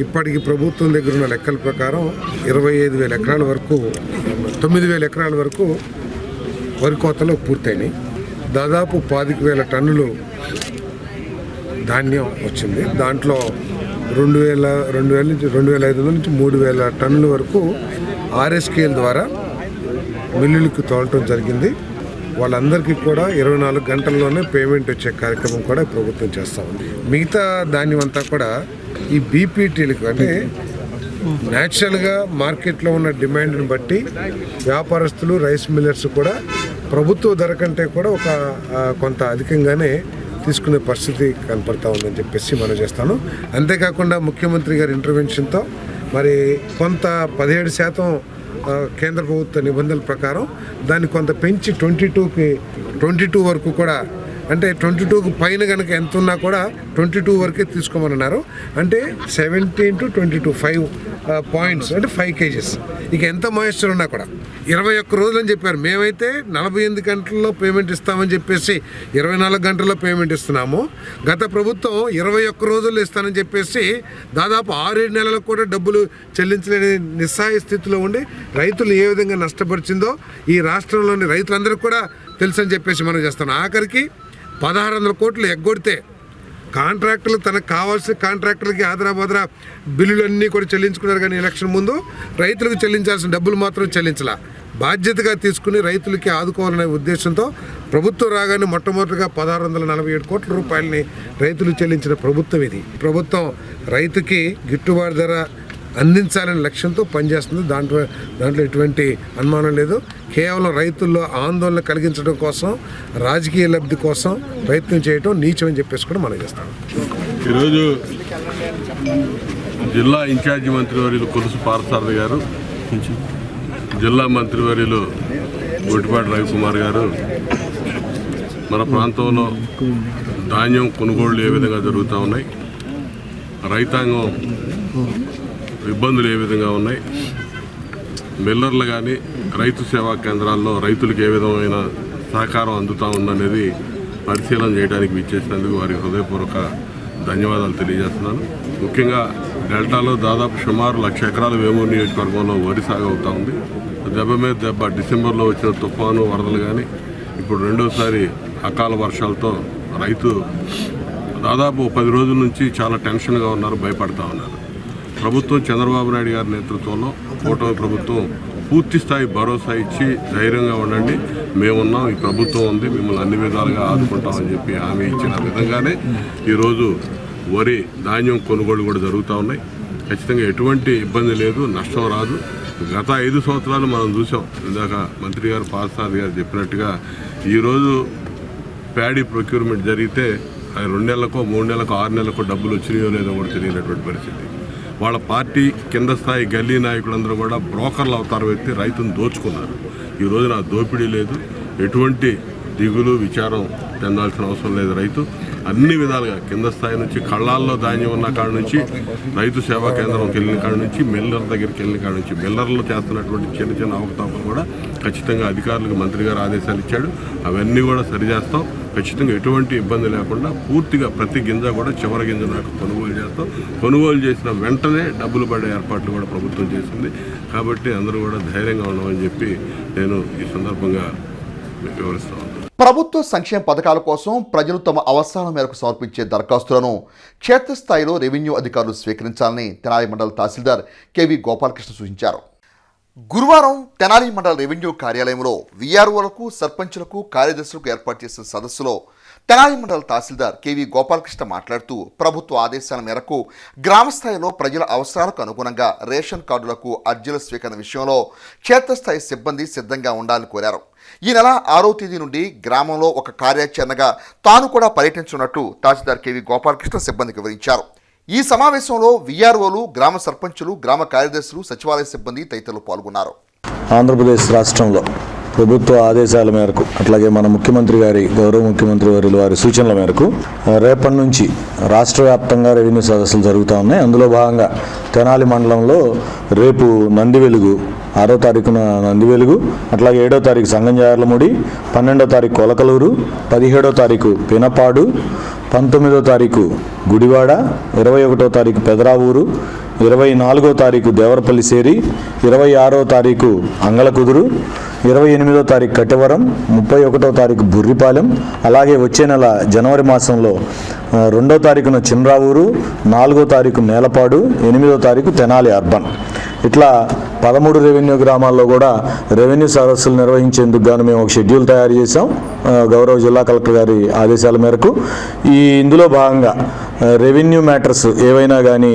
ఇప్పటికి ప్రభుత్వం దగ్గర ఉన్న లెక్కల ప్రకారం 25,000 ఎకరాల వరకు, 9,000 ఎకరాల వరకు వరి కోతలు పూర్తయినాయి. దాదాపు 25,000 టన్నులు ధాన్యం వచ్చింది. దాంట్లో 2,000 నుంచి 2,500 నుంచి 3,000 టన్నుల వరకు ఆర్ఎస్కేఎల్ ద్వారా మిల్లులకు తోలటం జరిగింది. వాళ్ళందరికీ కూడా 24 గంటల్లోనే పేమెంట్ వచ్చే కార్యక్రమం కూడా ప్రభుత్వం చేస్తూ ఉంది. మిగతా ధాన్యం అంతా కూడా ఈ బీపీటీలకు, అంటే న్యాచురల్గా మార్కెట్లో ఉన్న డిమాండ్ని బట్టి వ్యాపారస్తులు, రైస్ మిల్లర్స్ కూడా ప్రభుత్వ ధర కంటే కూడా కొంత అధికంగానే తీసుకునే పరిస్థితి కనపడతా ఉందని చెప్పేసి మనం చేస్తాను. అంతేకాకుండా ముఖ్యమంత్రి గారి ఇంటర్వెన్షన్తో మరి కొంత 17% కేంద్ర ప్రభుత్వ నిబంధనల ప్రకారం దాన్ని కొంత పెంచి 22 వరకు కూడా, అంటే 22కు పైన కనుక ఎంత ఉన్నా కూడా 22 వరకే తీసుకోమన్నారు. అంటే 17 to 22 5 పాయింట్స్, అంటే 5 kgs. ఇక ఎంత మాయిశ్చర్ ఉన్నా కూడా 21 రోజులు అని చెప్పారు. మేమైతే 48 గంటల్లో పేమెంట్ ఇస్తామని చెప్పేసి 24 గంటల్లో పేమెంట్ ఇస్తున్నాము. గత ప్రభుత్వం 21 రోజుల్లో ఇస్తానని చెప్పేసి దాదాపు 6-7 నెలలకు కూడా డబ్బులు చెల్లించలేని నిస్సహాయ స్థితిలో ఉండి రైతులు ఏ విధంగా నష్టపరిచిందో ఈ రాష్ట్రంలోని రైతులందరికీ కూడా తెలుసని చెప్పేసి మనం చేస్తున్నాం. ఆఖరికి 1600 కోట్లు ఎగ్గొడితే కాంట్రాక్టర్లు తనకు కావాల్సిన కాంట్రాక్టర్లకి ఆదరాబాదరా బిల్లులన్నీ కూడా చెల్లించుకున్నారు. కానీ ఎలక్షన్ ముందు రైతులకు చెల్లించాల్సిన డబ్బులు మాత్రం చెల్లించాల. బాధ్యతగా తీసుకుని రైతులకి ఆదుకోవాలనే ఉద్దేశంతో ప్రభుత్వం రాగానే మొట్టమొదటిగా 1647 కోట్ల రూపాయలని రైతులు చెల్లించిన ప్రభుత్వం ఇది. ప్రభుత్వం రైతుకి గిట్టుబాటు ధర అందించాలనే లక్ష్యంతో పనిచేస్తుంది. దాంట్లో ఎటువంటి అనుమానం లేదు. కేవలం రైతుల్లో ఆందోళన కలిగించడం కోసం, రాజకీయ లబ్ధి కోసం ప్రయత్నం చేయడం నీచం అని చెప్పేసి కూడా మనం చేస్తాం. ఈరోజు జిల్లా ఇన్ఛార్జి మంత్రివర్యులు కొలుసు పార్థసారథి గారు, జిల్లా మంత్రివర్యులు గొట్టిపాటి రవికుమార్ గారు మన ప్రాంతంలో ధాన్యం కొనుగోళ్లు ఏ విధంగా జరుగుతూ ఉన్నాయి, రైతాంగం ఇబ్బందులు ఏ విధంగా ఉన్నాయి, మిల్లర్లు కానీ రైతు సేవా కేంద్రాల్లో రైతులకు ఏ విధమైన సహకారం అందుతూ ఉందనేది పరిశీలన చేయడానికి విచ్చేసినందుకు వారికి హృదయపూర్వక ధన్యవాదాలు తెలియజేస్తున్నాను. ముఖ్యంగా డెల్టాలో దాదాపు సుమారు 1,00,000 ఎకరాల వేమూరు నియోజకవర్గంలో వరి సాగు అవుతూ ఉంది. దెబ్బ మీద దెబ్బ డిసెంబర్లో వచ్చిన తుఫాను వరదలు కానీ ఇప్పుడు రెండోసారి అకాల వర్షాలతో రైతు దాదాపు 10 రోజుల నుంచి చాలా టెన్షన్గా ఉన్నారు, భయపడతా ఉన్నారు. ప్రభుత్వం చంద్రబాబు నాయుడు గారి నేతృత్వంలో కూటమి ప్రభుత్వం పూర్తి స్థాయి భరోసా ఇచ్చి ధైర్యంగా ఉండండి, మేమున్నాం, ఈ ప్రభుత్వం ఉంది, మిమ్మల్ని అన్ని విధాలుగా ఆదుకుంటామని చెప్పి హామీ ఇచ్చిన విధంగానే ఈరోజు వరి ధాన్యం కొనుగోలు కూడా జరుగుతూ ఉన్నాయి. ఖచ్చితంగా ఎటువంటి ఇబ్బంది లేదు, నష్టం రాదు. గత 5 సంవత్సరాలు మనం చూసాం. ఇందాక మంత్రి గారు పార్థసారథి గారు చెప్పినట్టుగా ఈరోజు ప్యాడీ ప్రొక్యూర్మెంట్ జరిగితే అది 2 నెలలకో 3 నెలలకో 6 నెలలకో డబ్బులు వచ్చినాయో లేదో కూడా తెలియనటువంటి పరిస్థితి. వాళ్ళ పార్టీ కింద స్థాయి గల్లీ నాయకులందరూ కూడా బ్రోకర్లు అవతారం ఎత్తి రైతును దోచుకున్నారు. ఈ రోజున దోపిడీ లేదు, ఎటువంటి దిగులు విచారం చెందాల్సిన అవసరం లేదు. రైతు అన్ని విధాలుగా కింద స్థాయి నుంచి కళ్ళాల్లో ధాన్యం ఉన్న కాడ నుంచి, రైతు సేవా కేంద్రంకి వెళ్ళిన కాడ నుంచి, మిల్లర్ దగ్గరికి వెళ్ళిన కాడ నుంచి, మిల్లర్లు చేస్తున్నటువంటి చిన్న చిన్న అవకతవకలు కూడా ఖచ్చితంగా అధికారులకు మంత్రి గారు ఆదేశాలు ఇచ్చాడు. అవన్నీ కూడా సరిచేస్తాం. ఖచ్చితంగా ఎటువంటి ఇబ్బంది లేకుండా పూర్తిగా ప్రతి గింజ కూడా చివరి గింజ దాకా కొనుగోలు చేస్తాం. కొనుగోలు చేసిన వెంటనే డబ్బులు పడే ఏర్పాట్లు కూడా ప్రభుత్వం చేసింది. కాబట్టి అందరూ కూడా ధైర్యంగా ఉన్నామని చెప్పి నేను ఈ సందర్భంగా వివరిస్తాను. ప్రభుత్వ సంక్షేమ పథకాల కోసం ప్రజలు తమ అవసరాల మేరకు సమర్పించే దరఖాస్తులను క్షేత్రస్థాయిలో రెవెన్యూ అధికారులు స్వీకరించాలని తెనాలి మండల తహసీల్దార్ కెవి గోపాలకృష్ణ సూచించారు. గురువారం తెనాలి మండల రెవెన్యూ కార్యాలయంలో వీఆర్ఓలకు, సర్పంచులకు, కార్యదర్శులకు ఏర్పాటు చేసిన సదస్సులో తెనాలి మండల తహసీల్దార్ కెవి గోపాలకృష్ణ మాట్లాడుతూ ప్రభుత్వ ఆదేశాల మేరకు గ్రామస్థాయిలో ప్రజల అవసరాలకు అనుగుణంగా రేషన్ కార్డులకు అర్జీల స్వీకరణ విషయంలో క్షేత్రస్థాయి సిబ్బంది సిద్ధంగా ఉండాలని కోరారు. ఈ నెల 6వ తేదీ నుండి గ్రామంలో ఒక కార్యాచరణగా తాను కూడా పర్యటించున్నట్టు తహసీల్దార్ కెవి గోపాలకృష్ణ సిబ్బందికి వివరించారు. ఈ సమావేశంలో వీఆర్ఓలు, గ్రామ సర్పంచులు, గ్రామ కార్యదర్శులు, సచివాలయ సిబ్బంది తదితరులు పాల్గొన్నారు. ఆంధ్రప్రదేశ్ రాష్ట్రంలో ప్రభుత్వ ఆదేశాల మేరకు, అట్లాగే మన ముఖ్యమంత్రి గారి, గౌరవ ముఖ్యమంత్రి వారి సూచనల మేరకు రేపటి నుంచి రాష్ట్ర వ్యాప్తంగా రెవెన్యూ సదస్సులు జరుగుతూ ఉన్నాయి. అందులో భాగంగా తెనాలి మండలంలో రేపు నందివెలుగు 6వ తారీఖున నందివెలుగు, అట్లాగే 7వ తారీఖు సంగంజార్లముడి, 12వ తారీఖు కొలకలూరు, 17వ తారీఖు పినపాడు, 19వ తారీఖు గుడివాడ, 21వ తారీఖు పెదరావూరు, 24వ తారీఖు దేవరపల్లి సేరి, 26వ తారీఖు అంగళకుదురు, 28వ తారీఖు కట్టవరం, 31వ తారీఖు బుర్రిపాలెం, అలాగే వచ్చే నెల జనవరి మాసంలో 2వ తారీఖున చిన్రావూరు, 4వ తారీఖు నేలపాడు, 8వ తారీఖు తెనాలి అర్బన్. ఇట్లా 13 రెవెన్యూ గ్రామాల్లో కూడా రెవెన్యూ సదస్సులు నిర్వహించేందుకు గాను మేము ఒక షెడ్యూల్ తయారు చేసాం గౌరవ జిల్లా కలెక్టర్ గారి ఆదేశాల మేరకు. ఇందులో భాగంగా రెవెన్యూ మ్యాటర్స్ ఏవైనా కానీ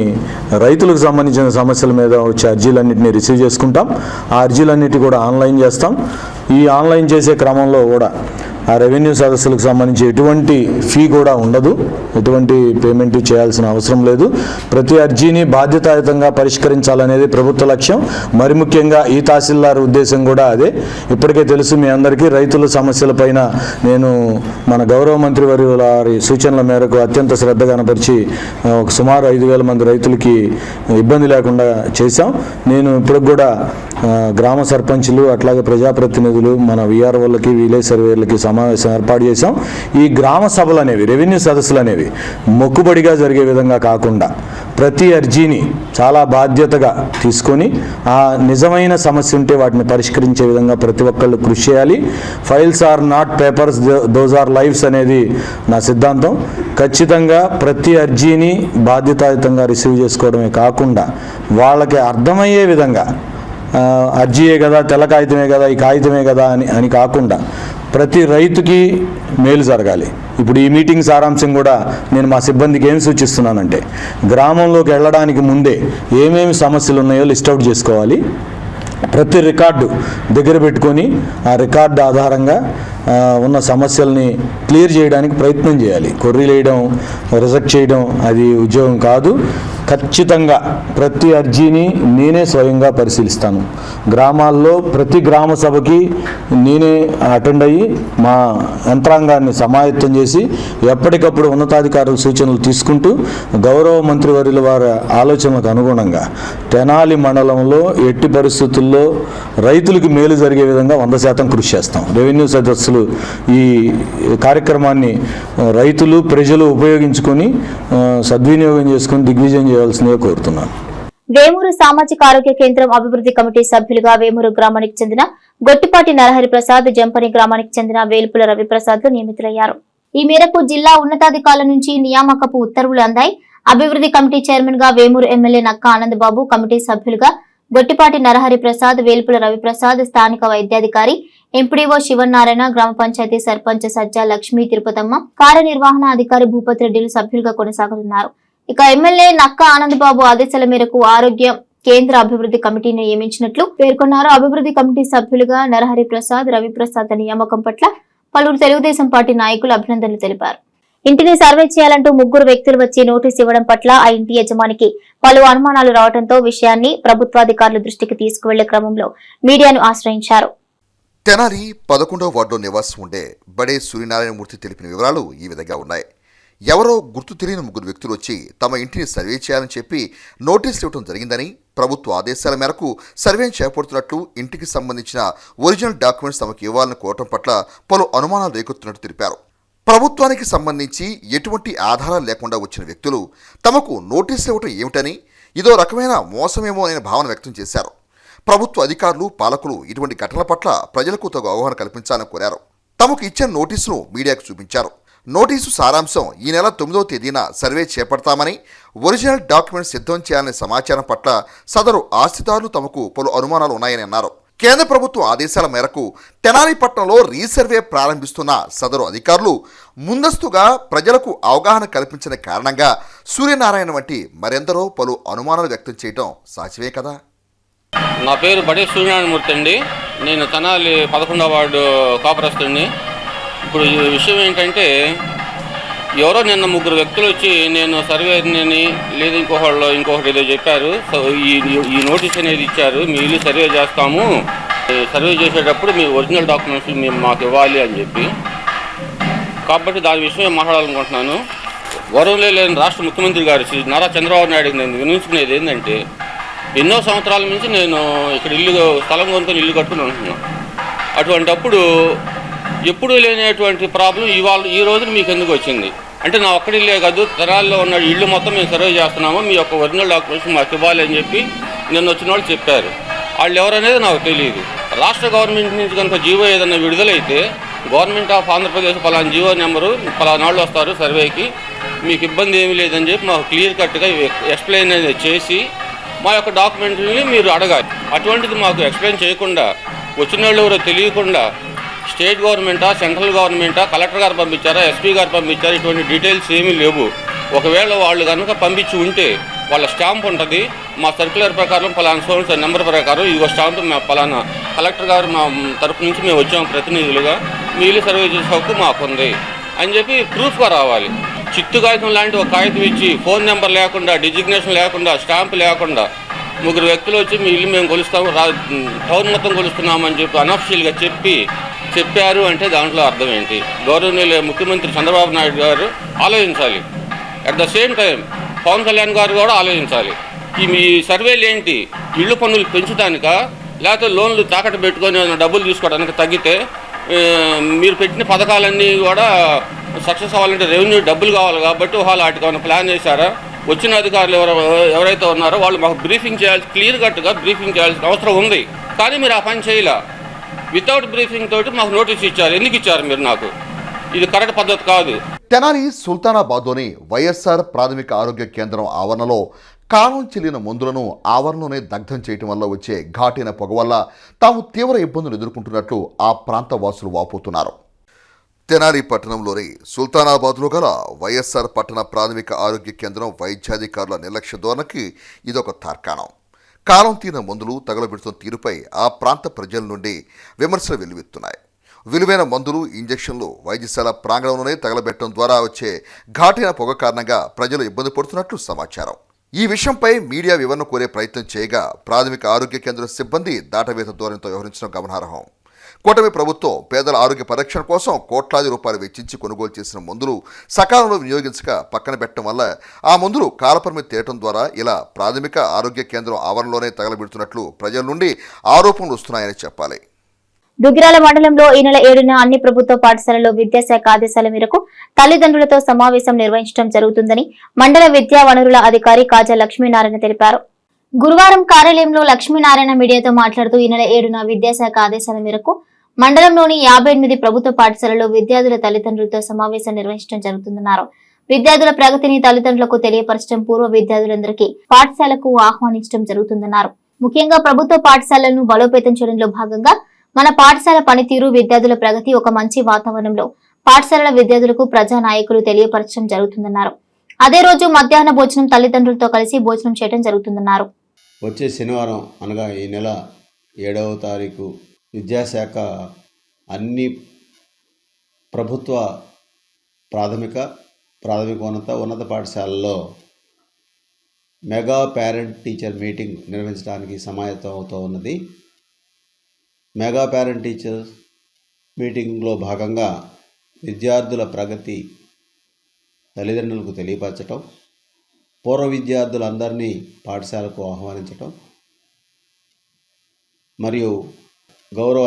రైతులకు సంబంధించిన సమస్యల మీద వచ్చే అర్జీలన్నింటినీ రిసీవ్ చేసుకుంటాం. ఆ అర్జీలన్నిటి కూడా ఆన్లైన్ చేస్తాం. ఈ ఆన్లైన్ చేసే క్రమంలో కూడా ఆ రెవెన్యూ సదస్సులకు సంబంధించి ఎటువంటి ఫీ కూడా ఉండదు, ఎటువంటి పేమెంట్ చేయాల్సిన అవసరం లేదు. ప్రతి అర్జీని బాధ్యతాయుతంగా పరిష్కరించాలనేది ప్రభుత్వ లక్ష్యం. మరి ముఖ్యంగా ఈ తహసీల్దార్ ఉద్దేశం కూడా అదే. ఇప్పటికే తెలుసు మీ అందరికీ, రైతుల సమస్యలపైన నేను మన గౌరవ మంత్రి వారి సూచనల మేరకు అత్యంత శ్రద్ధ కనపరిచి సుమారు 5,000 మంది రైతులకి ఇబ్బంది లేకుండా చేశాం. నేను ఇప్పటికి కూడా గ్రామ సర్పంచులు అట్లాగే ప్రజాప్రతినిధులు మన వీఆర్ఓలకి విలేజ్ సర్వేర్లకి సమావేశం ఏర్పాటు చేశాం. ఈ గ్రామ సభలు అనేవి, రెవెన్యూ సదస్సులు అనేవి మొక్కుబడిగా జరిగే విధంగా కాకుండా ప్రతి అర్జీని చాలా బాధ్యతగా తీసుకొని ఆ నిజమైన సమస్య ఉంటే వాటిని పరిష్కరించే విధంగా ప్రతి ఒక్కళ్ళు కృషి చేయాలి. Files are not papers, those are lives అనేది నా సిద్ధాంతం. ఖచ్చితంగా ప్రతి అర్జీని బాధ్యతాయుతంగా రిసీవ్ చేసుకోవడమే కాకుండా వాళ్ళకి అర్థమయ్యే విధంగా అర్జీయే కదా, తెల్ల కాగితమే కదా, ఈ కాగితమే కదా అని కాకుండా ప్రతి రైతుకి మేలు జరగాలి. ఇప్పుడు ఈ మీటింగ్ సారాంశం కూడా నేను మా సిబ్బందికి ఏం సూచిస్తున్నానంటే, గ్రామంలోకి వెళ్ళడానికి ముందే ఏమేమి సమస్యలు ఉన్నాయో లిస్ట్ అవుట్ చేసుకోవాలి. ప్రతి రికార్డు దగ్గర పెట్టుకొని ఆ రికార్డు ఆధారంగా ఉన్న సమస్యల్ని క్లియర్ చేయడానికి ప్రయత్నం చేయాలి. కొర్రీలు వేయడం, రిజెక్ట్ చేయడం అది ఉద్యోగం కాదు. ఖచ్చితంగా ప్రతి అర్జీని నేనే స్వయంగా పరిశీలిస్తాను. గ్రామాల్లో ప్రతి గ్రామ సభకి నేనే అటెండ్ అయ్యి మా యంత్రాంగాన్ని సమాయత్తం చేసి ఎప్పటికప్పుడు ఉన్నతాధికారుల సూచనలు తీసుకుంటూ గౌరవ మంత్రివర్యుల వారి ఆలోచనలకు అనుగుణంగా తెనాలి మండలంలో ఎట్టి పరిస్థితుల్లో రైతులకు మేలు జరిగే విధంగా 100% కృషి చేస్తాం. రెవెన్యూ సదస్సులు ఈ కార్యక్రమాన్ని రైతులు ప్రజలు ఉపయోగించుకొని సద్వినియోగం చేసుకుని దిగ్విజయం చేయాల్సిందిగా కోరుతున్నాను. వేమూరు సామాజిక ఆరోగ్య కేంద్రం అభివృద్ధి కమిటీ సభ్యులుగా వేమూరు గ్రామానికి చెందిన గొట్టిపాటి నరహరి ప్రసాద్, జంపని గ్రామానికి చెందిన వేల్పుల రవిప్రసాద్ నియమితులయ్యారు. ఈ మేరకు జిల్లా ఉన్నతాధికారుల నుంచి నియామకపు ఉత్తర్వులు అందాయి. అభివృద్ధి కమిటీ చైర్మన్ గా వేమూరు ఎమ్మెల్యే నక్కా ఆనందబాబు, కమిటీ సభ్యులుగా గొట్టిపాటి నరహరి ప్రసాద్, వేల్పుల రవిప్రసాద్, స్థానిక వైద్యాధికారి ఎంపీడీఓ శివనారాయణ, గ్రామ పంచాయతీ సర్పంచ్ సజ్జా లక్ష్మీ తిరుపతమ్మ, కార్యనిర్వహణ అధికారి భూపతి రెడ్డిలు సభ్యులుగా కొనసాగుతున్నారు. ఇక ఎమ్మెల్యే నక్కా ఆనందబాబు ఆదేశాల మేరకు ఆరోగ్య కేంద్ర అభివృద్ధి కమిటీని నియమించినట్లు పేర్కొన్నారు. అభివృద్ధి కమిటీ సభ్యులుగా నరహరి ప్రసాద్, రవిప్రసాద్ నియామకం పట్ల పలువురు తెలుగుదేశం పార్టీ నాయకులు అభినందనలు తెలిపారు. ఇంటిని సర్వే చేయాలంటూ 3 వ్యక్తులు వచ్చి నోటీసు ఇవ్వడం పట్ల ఆ ఇంటి యజమానికి పలు అనుమానాలు రావడంతో విషయాన్ని ప్రభుత్వాధికారుల దృష్టికి తీసుకువెళ్లే క్రమంలో మీడియాను ఆశ్రయించారు. తెనాలి 11వ వార్డులో నివాసం ఉండే బడే సూర్యనారాయణమూర్తి తెలిపిన వివరాలు ఈ విధంగా ఉన్నాయి. ఎవరో గుర్తు తెలియని 3 వ్యక్తులు వచ్చి తమ ఇంటిని సర్వే చేయాలని చెప్పి నోటీసులు ఇవ్వడం జరిగిందని, ప్రభుత్వ ఆదేశాల మేరకు సర్వేను చేపడుతున్నట్లు, ఇంటికి సంబంధించిన ఒరిజినల్ డాక్యుమెంట్స్ తమకు ఇవ్వాలని కోరటం పట్ల పలు అనుమానాలు రేకెత్తున్నట్టు తెలిపారు. ప్రభుత్వానికి సంబంధించి ఎటువంటి ఆధారాలు లేకుండా వచ్చిన వ్యక్తులు తమకు నోటీసులు ఇవ్వటం ఏమిటని, ఇదో రకమైన మోసమేమో అనే భావన వ్యక్తం చేశారు. ప్రభుత్వ అధికారులు, పాలకులు ఇటువంటి ఘటనల పట్ల ప్రజలకు తగు అవగాహన కల్పించాలని కోరారు. తమకు ఇచ్చిన నోటీసును మీడియాకు చూపించారు. నోటీసు సారాంశం ఈ నెల 9వ తేదీన సర్వే చేపడతామని, ఒరిజినల్ డాక్యుమెంట్స్ సిద్ధం చేయాలనే సమాచారం పట్ల సదరు ఆస్తిదారులు తమకు పలు అనుమానాలు ఉన్నాయని అన్నారు. కేంద్ర ప్రభుత్వం ఆదేశాల మేరకు తెనాలి పట్టణంలో రీసర్వే ప్రారంభిస్తున్న సదరు అధికారులు ముందస్తుగా ప్రజలకు అవగాహన కల్పించిన కారణంగా సూర్యనారాయణ వంటి మరెందరో పలు అనుమానాలు వ్యక్తం చేయడం సాధ్యమే కదా. నా పేరు బడే సూర్యనారాయణమూర్తి అండి. నేను తెనాలి 11వ వార్డు కాపురస్తుడిని. ఇప్పుడు ఈ విషయం ఏంటంటే, ఎవరో నిన్న 3 వ్యక్తులు వచ్చి నేను సర్వేని లేదు ఇంకొకటి ఏదో చెప్పారు. సో ఈ నోటీస్ అనేది ఇచ్చారు, మీ ఇల్లు సర్వే చేస్తాము, సర్వే చేసేటప్పుడు మీ ఒరిజినల్ డాక్యుమెంట్స్ మేము మాకు ఇవ్వాలి అని చెప్పి. కాబట్టి దాని విషయం మాట్లాడాలనుకుంటున్నాను. వరంలో లేని రాష్ట్ర ముఖ్యమంత్రి గారు శ్రీ నారా చంద్రబాబు నాయుడుకి నేను వినిపించుకునేది ఏంటంటే, ఎన్నో సంవత్సరాల నుంచి నేను ఇక్కడ స్థలం కొనుక్కొని ఇల్లు కట్టుకుని ఉంటున్నాను. అటువంటప్పుడు ఎప్పుడూ లేనటువంటి ప్రాబ్లం ఈ రోజున మీకు ఎందుకు వచ్చింది అంటే, నా ఒక్కడి ఇల్లే కాదు, తెనాలిలో ఉన్న ఇల్లు మొత్తం మేము సర్వే చేస్తున్నాము, మీ యొక్క ఒరిజినల్ డాక్యుమెంట్స్ మాకు ఇవ్వాలి అని చెప్పి నిన్న వచ్చిన వాళ్ళు చెప్పారు. వాళ్ళు ఎవరనేది నాకు తెలియదు. రాష్ట్ర గవర్నమెంట్ నుంచి కనుక జీవో ఏదైనా విడుదలైతే, గవర్నమెంట్ ఆఫ్ ఆంధ్రప్రదేశ్ పలానా జీవో నెంబరు పలానాళ్ళు వస్తారు సర్వేకి, మీకు ఇబ్బంది ఏమీ లేదని చెప్పి మాకు క్లియర్ కట్గా ఎక్స్ప్లెయిన్ అనేది చేసి మా యొక్క డాక్యుమెంట్ని మీరు అడగాలి. అటువంటిది మాకు ఎక్స్ప్లెయిన్ చేయకుండా, వచ్చిన వాళ్ళు ఎవరో తెలియకుండా స్టేట్ గవర్నమెంటా, సెంట్రల్ గవర్నమెంటా, కలెక్టర్ గారు పంపించారా, ఎస్పీ గారు పంపించారా, ఇటువంటి డీటెయిల్స్ ఏమీ లేవు. ఒకవేళ వాళ్ళు కనుక పంపించి ఉంటే వాళ్ళ స్టాంప్ ఉంటుంది. మా సర్క్యులర్ ప్రకారం పలానా సోర్స్ నెంబర్ ప్రకారం ఇదిగో స్టాంప్ పలానా కలెక్టర్ గారు మా తరపు నుంచి మేము వచ్చాము ప్రతినిధులుగా, మీ ఇల్లు సర్వే చేసే హక్కు మాకుంది అని చెప్పి ప్రూఫ్గా రావాలి. చిత్తు కాగితం లాంటి ఒక కాగితం ఇచ్చి ఫోన్ నెంబర్ లేకుండా, డిజిగ్నేషన్ లేకుండా, స్టాంప్ లేకుండా 3 వ్యక్తులు వచ్చి మీ ఇల్లు మేము కొలుస్తాము, టౌన్ మొత్తం కొలుస్తున్నామని చెప్పి అనఫిషియల్గా చెప్పారు అంటే దాంట్లో అర్థం ఏంటి? గౌరవనీయులు ముఖ్యమంత్రి చంద్రబాబు నాయుడు గారు ఆలోచించాలి. At the same time Pavan Kalyan garu కూడా ఆలోచించాలి. మీ సర్వేలు ఏంటి? ఇళ్ళు పన్నులు పెంచుతానికా, లేకపోతే లోన్లు తాకట్టు పెట్టుకొని డబ్బులు తీసుకోవడానికి తగ్గితే మీరు పెట్టిన పథకాలన్నీ కూడా సక్సెస్ అవ్వాలంటే రెవెన్యూ డబ్బులు కావాలి కాబట్టి వాటికి ఏమైనా ప్లాన్ చేశారా? వచ్చిన అధికారులు ఎవరైతే ఉన్నారో వాళ్ళు మాకు బ్రీఫింగ్ చేయాల్సి, క్లియర్ కట్గా బ్రీఫింగ్ చేయాల్సిన అవసరం ఉంది. కానీ మీరు ఆ పని చేయలే. వితౌట్ బ్రీఫింగ్ తోటి మాకు నోటీస్ ఇచ్చారు. ఎందుకు ఇచ్చారు మీరు? నాకు ఇది కరెక్ట్ పద్ధతి కాదు. తెనాలి సుల్తానాబాద్లోని వైఎస్ఆర్ ప్రాథమిక ఆరోగ్య కేంద్రం ఆవరణలో కాలం చెల్లిన మందులను ఆవరణలోనే దగ్ధం చేయటం వల్ల వచ్చే ఘాటైన పొగ వల్ల తాము తీవ్ర ఇబ్బందులు ఎదుర్కొంటున్నట్లు ఆ ప్రాంత వాసులు వాపోతున్నారు. తెనాలి పట్టణంలోని సుల్తానాబాద్లో గల వైఎస్ఆర్ పట్టణ ప్రాథమిక ఆరోగ్య కేంద్రం వైద్యాధికారుల నిర్లక్ష్య ధోరణికి ఇదొక తార్కాణం. కాలం తీరిన మందులు తగలబెడుతున్న తీరుపై ఆ ప్రాంత ప్రజల నుండి విమర్శలు వెల్లువెత్తున్నాయి. విలువైన మందులు, ఇంజెక్షన్లు వైద్యశాల ప్రాంగణంలోనే తగలబెట్టడం ద్వారా వచ్చే ఘాటైన పొగ కారణంగా ప్రజలు ఇబ్బంది పడుతున్నట్లు సమాచారం. ఈ విషయంపై మీడియా వివరణ కోరే ప్రయత్నం చేయగా ప్రాథమిక ఆరోగ్య కేంద్ర సిబ్బంది దాటవేత ధోరణితో వ్యవహరించడం గమనార్హం. కూటమి ప్రభుత్వం పేదల ఆరోగ్య పరిరక్షణ కోసం కోట్లాది రూపాయలు వెచ్చించి కొనుగోలు చేసిన మందులు సకాలంలో వినియోగించక పక్కన పెట్టడం వల్ల ఆ మందులు కాలపరిమితి తీరటం ద్వారా ఇలా ప్రాథమిక ఆరోగ్య కేంద్రం ఆవరణలోనే తగలబెడుతున్నట్లు ప్రజల నుండి ఆరోపణలు వస్తున్నాయని చెప్పాలి. దుగ్గిరాల మండలంలో ఈ నెల 7న అన్ని ప్రభుత్వ పాఠశాలల్లో విద్యాశాఖ ఆదేశాల మేరకు తల్లిదండ్రులతో సమావేశం నిర్వహించడం జరుగుతుందని మండల విద్యా వనరుల అధికారి కాజా లక్ష్మీనారాయణ తెలిపారు. గురువారం కార్యాలయంలో లక్ష్మీనారాయణ మీడియాతో మాట్లాడుతూ ఈ నెల 7న విద్యాశాఖ ఆదేశాల మేరకు మండలంలోని 58 ప్రభుత్వ పాఠశాలలో విద్యార్థుల తల్లిదండ్రులతో సమావేశం నిర్వహించడం జరుగుతుందన్నారు. విద్యార్థుల ప్రగతిని తల్లిదండ్రులకు తెలియపరచడం, పూర్వ విద్యార్థులందరికీ పాఠశాలకు ఆహ్వానించడం జరుగుతుందన్నారు. ముఖ్యంగా ప్రభుత్వ పాఠశాలలను బలోపేతం చేయడంలో భాగంగా మన పాఠశాల పనితీరు, విద్యార్థుల ప్రగతి, ఒక మంచి వాతావరణంలో పాఠశాలల విద్యార్థులకు ప్రజానాయకులు తెలియపరచడం జరుగుతుందన్నారు. అదే రోజు మధ్యాహ్న భోజనం తల్లిదండ్రులతో కలిసి భోజనం చేయడం జరుగుతుందన్నారు. వచ్చే శనివారం అనగా ఈ నెల 7వ తారీఖు విద్యాశాఖ అన్ని ప్రభుత్వ ప్రాథమికోన్నత పాఠశాలల్లో మెగా పేరెంట్ టీచర్ మీటింగ్ నిర్వహించడానికి సమాయత్తం అవుతూ ఉన్నది. మెగా పేరెంట్ టీచర్స్ మీటింగ్లో భాగంగా విద్యార్థుల ప్రగతి తల్లిదండ్రులకు తెలియపరచటం, పూర్వ విద్యార్థులందరినీ పాఠశాలకు ఆహ్వానించటం, మరియు గౌరవ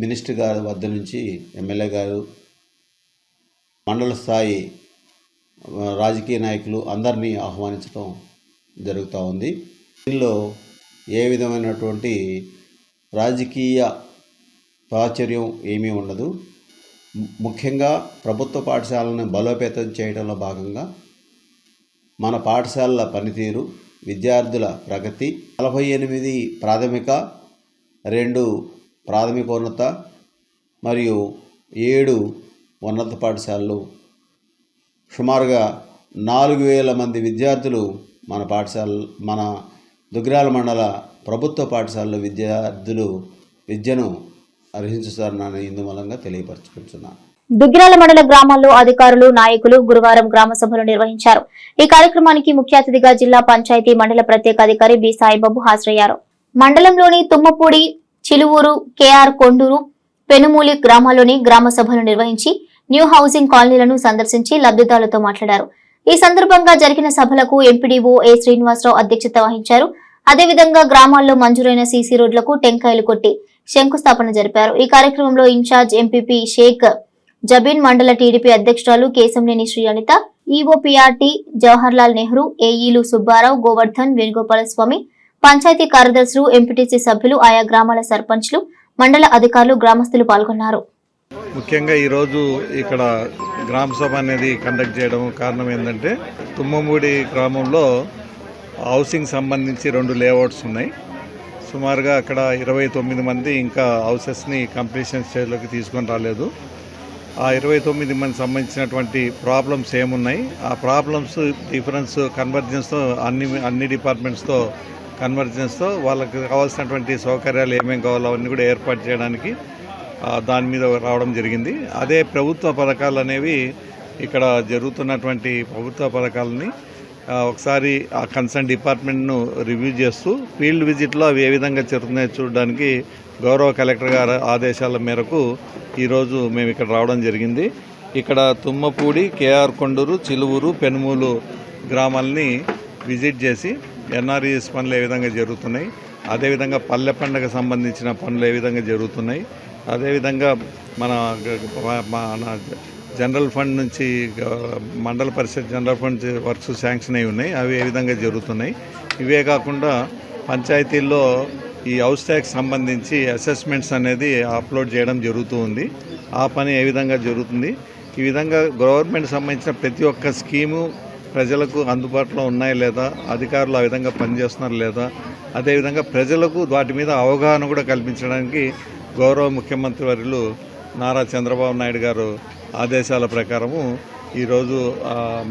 మినిస్టర్ గారి వద్ద నుంచి ఎమ్మెల్యే గారు, మండల స్థాయి రాజకీయ నాయకులు అందరినీ ఆహ్వానించటం జరుగుతూ ఉంది. దీనిలో ఏ విధమైనటువంటి రాజకీయ ప్రాచుర్యం ఏమీ ఉండదు. ముఖ్యంగా ప్రభుత్వ పాఠశాలను బలోపేతం చేయడంలో భాగంగా మన పాఠశాలల పనితీరు, విద్యార్థుల ప్రగతి, 48 ప్రాథమిక, 2 ప్రాథమికోన్నత మరియు 7 ఉన్నత పాఠశాలలు, సుమారుగా 4000 మంది విద్యార్థులు మన దుగ్గిరాల మండల ప్రభుత్వ పాఠశాలలో విద్యార్థులు విద్యను అర్హించుతారని ఇందుమూలంగా తెలియపరచుకుంటున్నాను. దుగ్గిరాల మండల గ్రామాల్లో అధికారులు, నాయకులు గురువారం గ్రామ సభలు నిర్వహించారు. ఈ కార్యక్రమానికి ముఖ్య అతిథిగా జిల్లా పంచాయతీ మండల ప్రత్యేక అధికారి బి సాయిబాబు హాజరయ్యారు. మండలంలోని తుమ్మపూడి, చిలువూరు, కేఆర్ కొండూరు, పెనుమూలి గ్రామాల్లోని గ్రామ సభలు నిర్వహించి న్యూ హౌసింగ్ కాలనీలను సందర్శించి లబ్ధిదారులతో మాట్లాడారు. ఈ సందర్భంగా జరిగిన సభలకు ఎంపీడీఓ ఏ శ్రీనివాసరావు అధ్యక్షత వహించారు. అదేవిధంగా గ్రామాల్లో మంజూరైన సీసీ రోడ్లకు టెంకాయలు కొట్టి శంకుస్థాపన జరిపారు. ఈ కార్యక్రమంలో ఇన్ఛార్జ్ ఎంపీపీ షేక్ జబీన్, మండల టీడీపీ అధ్యక్షురాలు కేశంనేని శ్రీ అనిత, ఈఓపీఆర్టీ జవహర్లాల్ నెహ్రూ, ఏఈలు సుబ్బారావు, గోవర్ధన్, వేణుగోపాలస్వామి, పంచాయతీ కార్యదర్శులు, ఎంపీటీసీ సభ్యులు, ఆయా గ్రామాల సర్పంచ్లు, మండల అధికారులు, గ్రామస్తులు పాల్గొన్నారు. ముఖ్యంగా ఈరోజు ఇక్కడ గ్రామ సభ అనేది కండక్ట్ చేయడం కారణం ఏంటంటే తుమ్మమూడి గ్రామంలో హౌసింగ్ సంబంధించి 2 లేఅవుట్స్ ఉన్నాయి. సుమారుగా అక్కడ 29 మంది ఇంకా హౌసెస్ని కంప్లీషన్ స్టేజ్లోకి తీసుకొని రాలేదు. ఆ 29 మంది సంబంధించినటువంటి ప్రాబ్లమ్స్ ఏమున్నాయి, ఆ ప్రాబ్లమ్స్ డిఫరెన్స్ కన్వర్జెన్స్తో అన్ని డిపార్ట్మెంట్స్తో కన్వర్జెన్స్తో వాళ్ళకి కావాల్సినటువంటి సౌకర్యాలు ఏమేమి కావాలో అవన్నీ కూడా ఏర్పాటు చేయడానికి దాని మీద రావడం జరిగింది. అదే ప్రభుత్వ పథకాలు అనేవి ఇక్కడ జరుగుతున్నటువంటి ప్రభుత్వ పథకాలని ఒకసారి ఆ కన్సర్న్ డిపార్ట్మెంట్ను రివ్యూ చేస్తూ ఫీల్డ్ విజిట్లో అవి ఏ విధంగా జరుగుతున్నాయో చూడడానికి గౌరవ కలెక్టర్ గారి ఆదేశాల మేరకు ఈరోజు మేము ఇక్కడ రావడం జరిగింది. ఇక్కడ తుమ్మపూడి, కేఆర్ కొండూరు, చిలువూరు, పెనుమూలు గ్రామాలని విజిట్ చేసి ఎన్ఆర్ఈఎస్ పనులు ఏ విధంగా జరుగుతున్నాయి, అదేవిధంగా పల్లె పండుగ సంబంధించిన పనులు ఏ విధంగా జరుగుతున్నాయి, అదేవిధంగా మన జనరల్ ఫండ్ నుంచి మండల పరిషత్ జనరల్ ఫండ్ వర్క్స్ శాంక్షన్ అయి ఉన్నాయి, అవి ఏ విధంగా జరుగుతున్నాయి. ఇవే కాకుండా పంచాయతీల్లో ఈ హౌస్ ట్యాక్స్ సంబంధించి అసెస్మెంట్స్ అనేది అప్లోడ్ చేయడం జరుగుతూ ఉంది. ఆ పని ఏ విధంగా జరుగుతుంది, ఈ విధంగా గవర్నమెంట్ సంబంధించిన ప్రతి ఒక్క స్కీము ప్రజలకు అందుబాటులో ఉన్నాయా లేదా, అధికారులు ఆ విధంగా పనిచేస్తున్నారు లేదా, అదేవిధంగా ప్రజలకు వాటి మీద అవగాహన కూడా కల్పించడానికి గౌరవ ముఖ్యమంత్రి వర్యులు నారా చంద్రబాబు నాయుడు గారు ఆదేశాల ప్రకారము ఈరోజు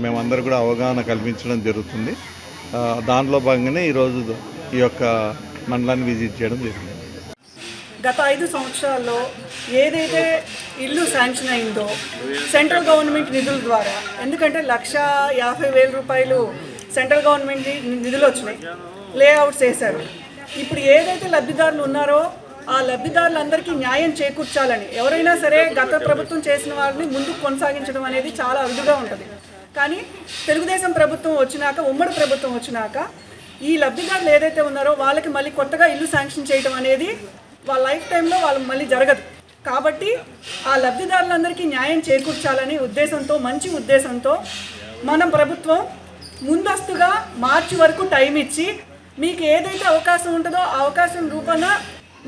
మేమందరూ కూడా అవగాహన కల్పించడం జరుగుతుంది. దానిలో భాగంగానే ఈరోజు ఈ యొక్క మండలాన్ని విజిట్ చేయడం జరిగింది. గత 5 సంవత్సరాల్లో ఏదైతే ఇల్లు శాంక్షన్ అయిందో సెంట్రల్ గవర్నమెంట్ నిధుల ద్వారా, ఎందుకంటే 1,50,000 రూపాయలు సెంట్రల్ గవర్నమెంట్ నిధులు వచ్చినాయి, లేఅవుట్స్ వేశారు. ఇప్పుడు ఏదైతే లబ్ధిదారులు ఉన్నారో ఆ లబ్ధిదారులందరికీ న్యాయం చేకూర్చాలని ఎవరైనా సరే గత ప్రభుత్వం చేసిన వారిని ముందుకు కొనసాగించడం అనేది చాలా అరుదుగా ఉంటుంది. కానీ తెలుగుదేశం ప్రభుత్వం వచ్చినాక, ఉమ్మడి ప్రభుత్వం వచ్చినాక ఈ లబ్ధిదారులు ఏదైతే ఉన్నారో వాళ్ళకి మళ్ళీ కొత్తగా ఇల్లు శాంక్షన్ చేయడం అనేది వాళ్ళ లైఫ్ టైంలో వాళ్ళు మళ్ళీ జరగదు. కాబట్టి ఆ లబ్ధిదారులందరికీ న్యాయం చేకూర్చాలని ఉద్దేశంతో, మంచి ఉద్దేశంతో మన ప్రభుత్వం ముందస్తుగా మార్చి వరకు టైం ఇచ్చి మీకు ఏదైతే అవకాశం ఉంటుందో ఆ అవకాశం రూపాన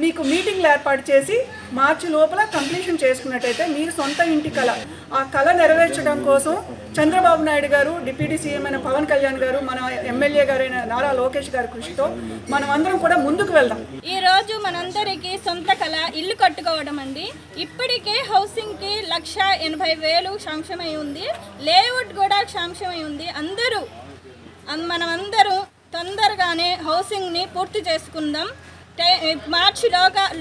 మీకు మీటింగ్లు ఏర్పాటు చేసి మార్చి లోపల కంప్లీషన్ చేసుకున్నట్టయితే మీరు సొంత ఇంటి కళ, ఆ కళ నెరవేర్చడం కోసం చంద్రబాబు నాయుడు గారు, డిప్యూటీ సీఎం అయిన పవన్ కళ్యాణ్ గారు, మన ఎమ్మెల్యే గారైన నారా లోకేష్ గారి కృషితో మనం అందరం కూడా ముందుకు వెళ్దాం. ఈరోజు మనందరికీ సొంత కళ ఇల్లు కట్టుకోవడం అండి. ఇప్పటికే హౌసింగ్కి 1,80,000 శాంక్షన్ అయి ఉంది, లేఅవుట్ కూడా శాంక్షన్ అయి ఉంది. మనమందరూ తొందరగానే హౌసింగ్ని పూర్తి చేసుకుందాం. మార్చి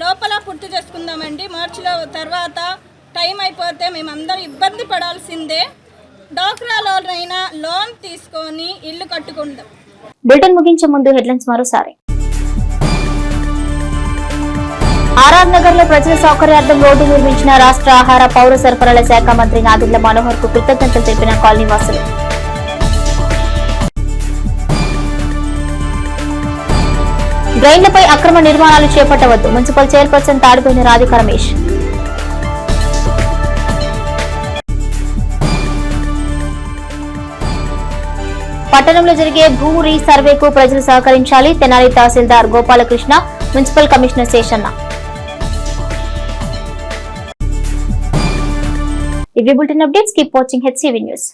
లోపల పూర్తి చేసుకుందామండి. మార్చిలో తర్వాత టైం అయిపోతే మేమందరం ఇబ్బంది పడాల్సిందే. డ్వాక్రాలోనైనా లోన్ తీసుకొని ఇల్లు కట్టుకుందాం. బులెటిన్ ముగించే ముందు హెడ్లైన్స్ మరోసారి. ఆర్ఆర్ నగర్ లో ప్రజల సౌకర్యార్థం రోడ్డు నిర్మించిన రాష్ట్ర ఆహార పౌర సరఫరాల శాఖ మంత్రి నాదెండ్ల మనోహర్ కు కృతజ్ఞతలు తెలిపిన కాలనీ వాసులు. డ్రైన్లపై అక్రమ నిర్మాణాలు చేపట్టవద్దు, మున్సిపల్ చైర్పర్సన్ తాడిపోయిన రాధిక రమేష్. పట్టణంలో జరిగే భూ రీసర్వేకు ప్రజలు సహకరించాలి, తెనాలి తహసీల్దార్ గోపాలకృష్ణ, మున్సిపల్ కమిషనర్ శేషన్న. ఇవి bulletin updates. Keep watching HCV news.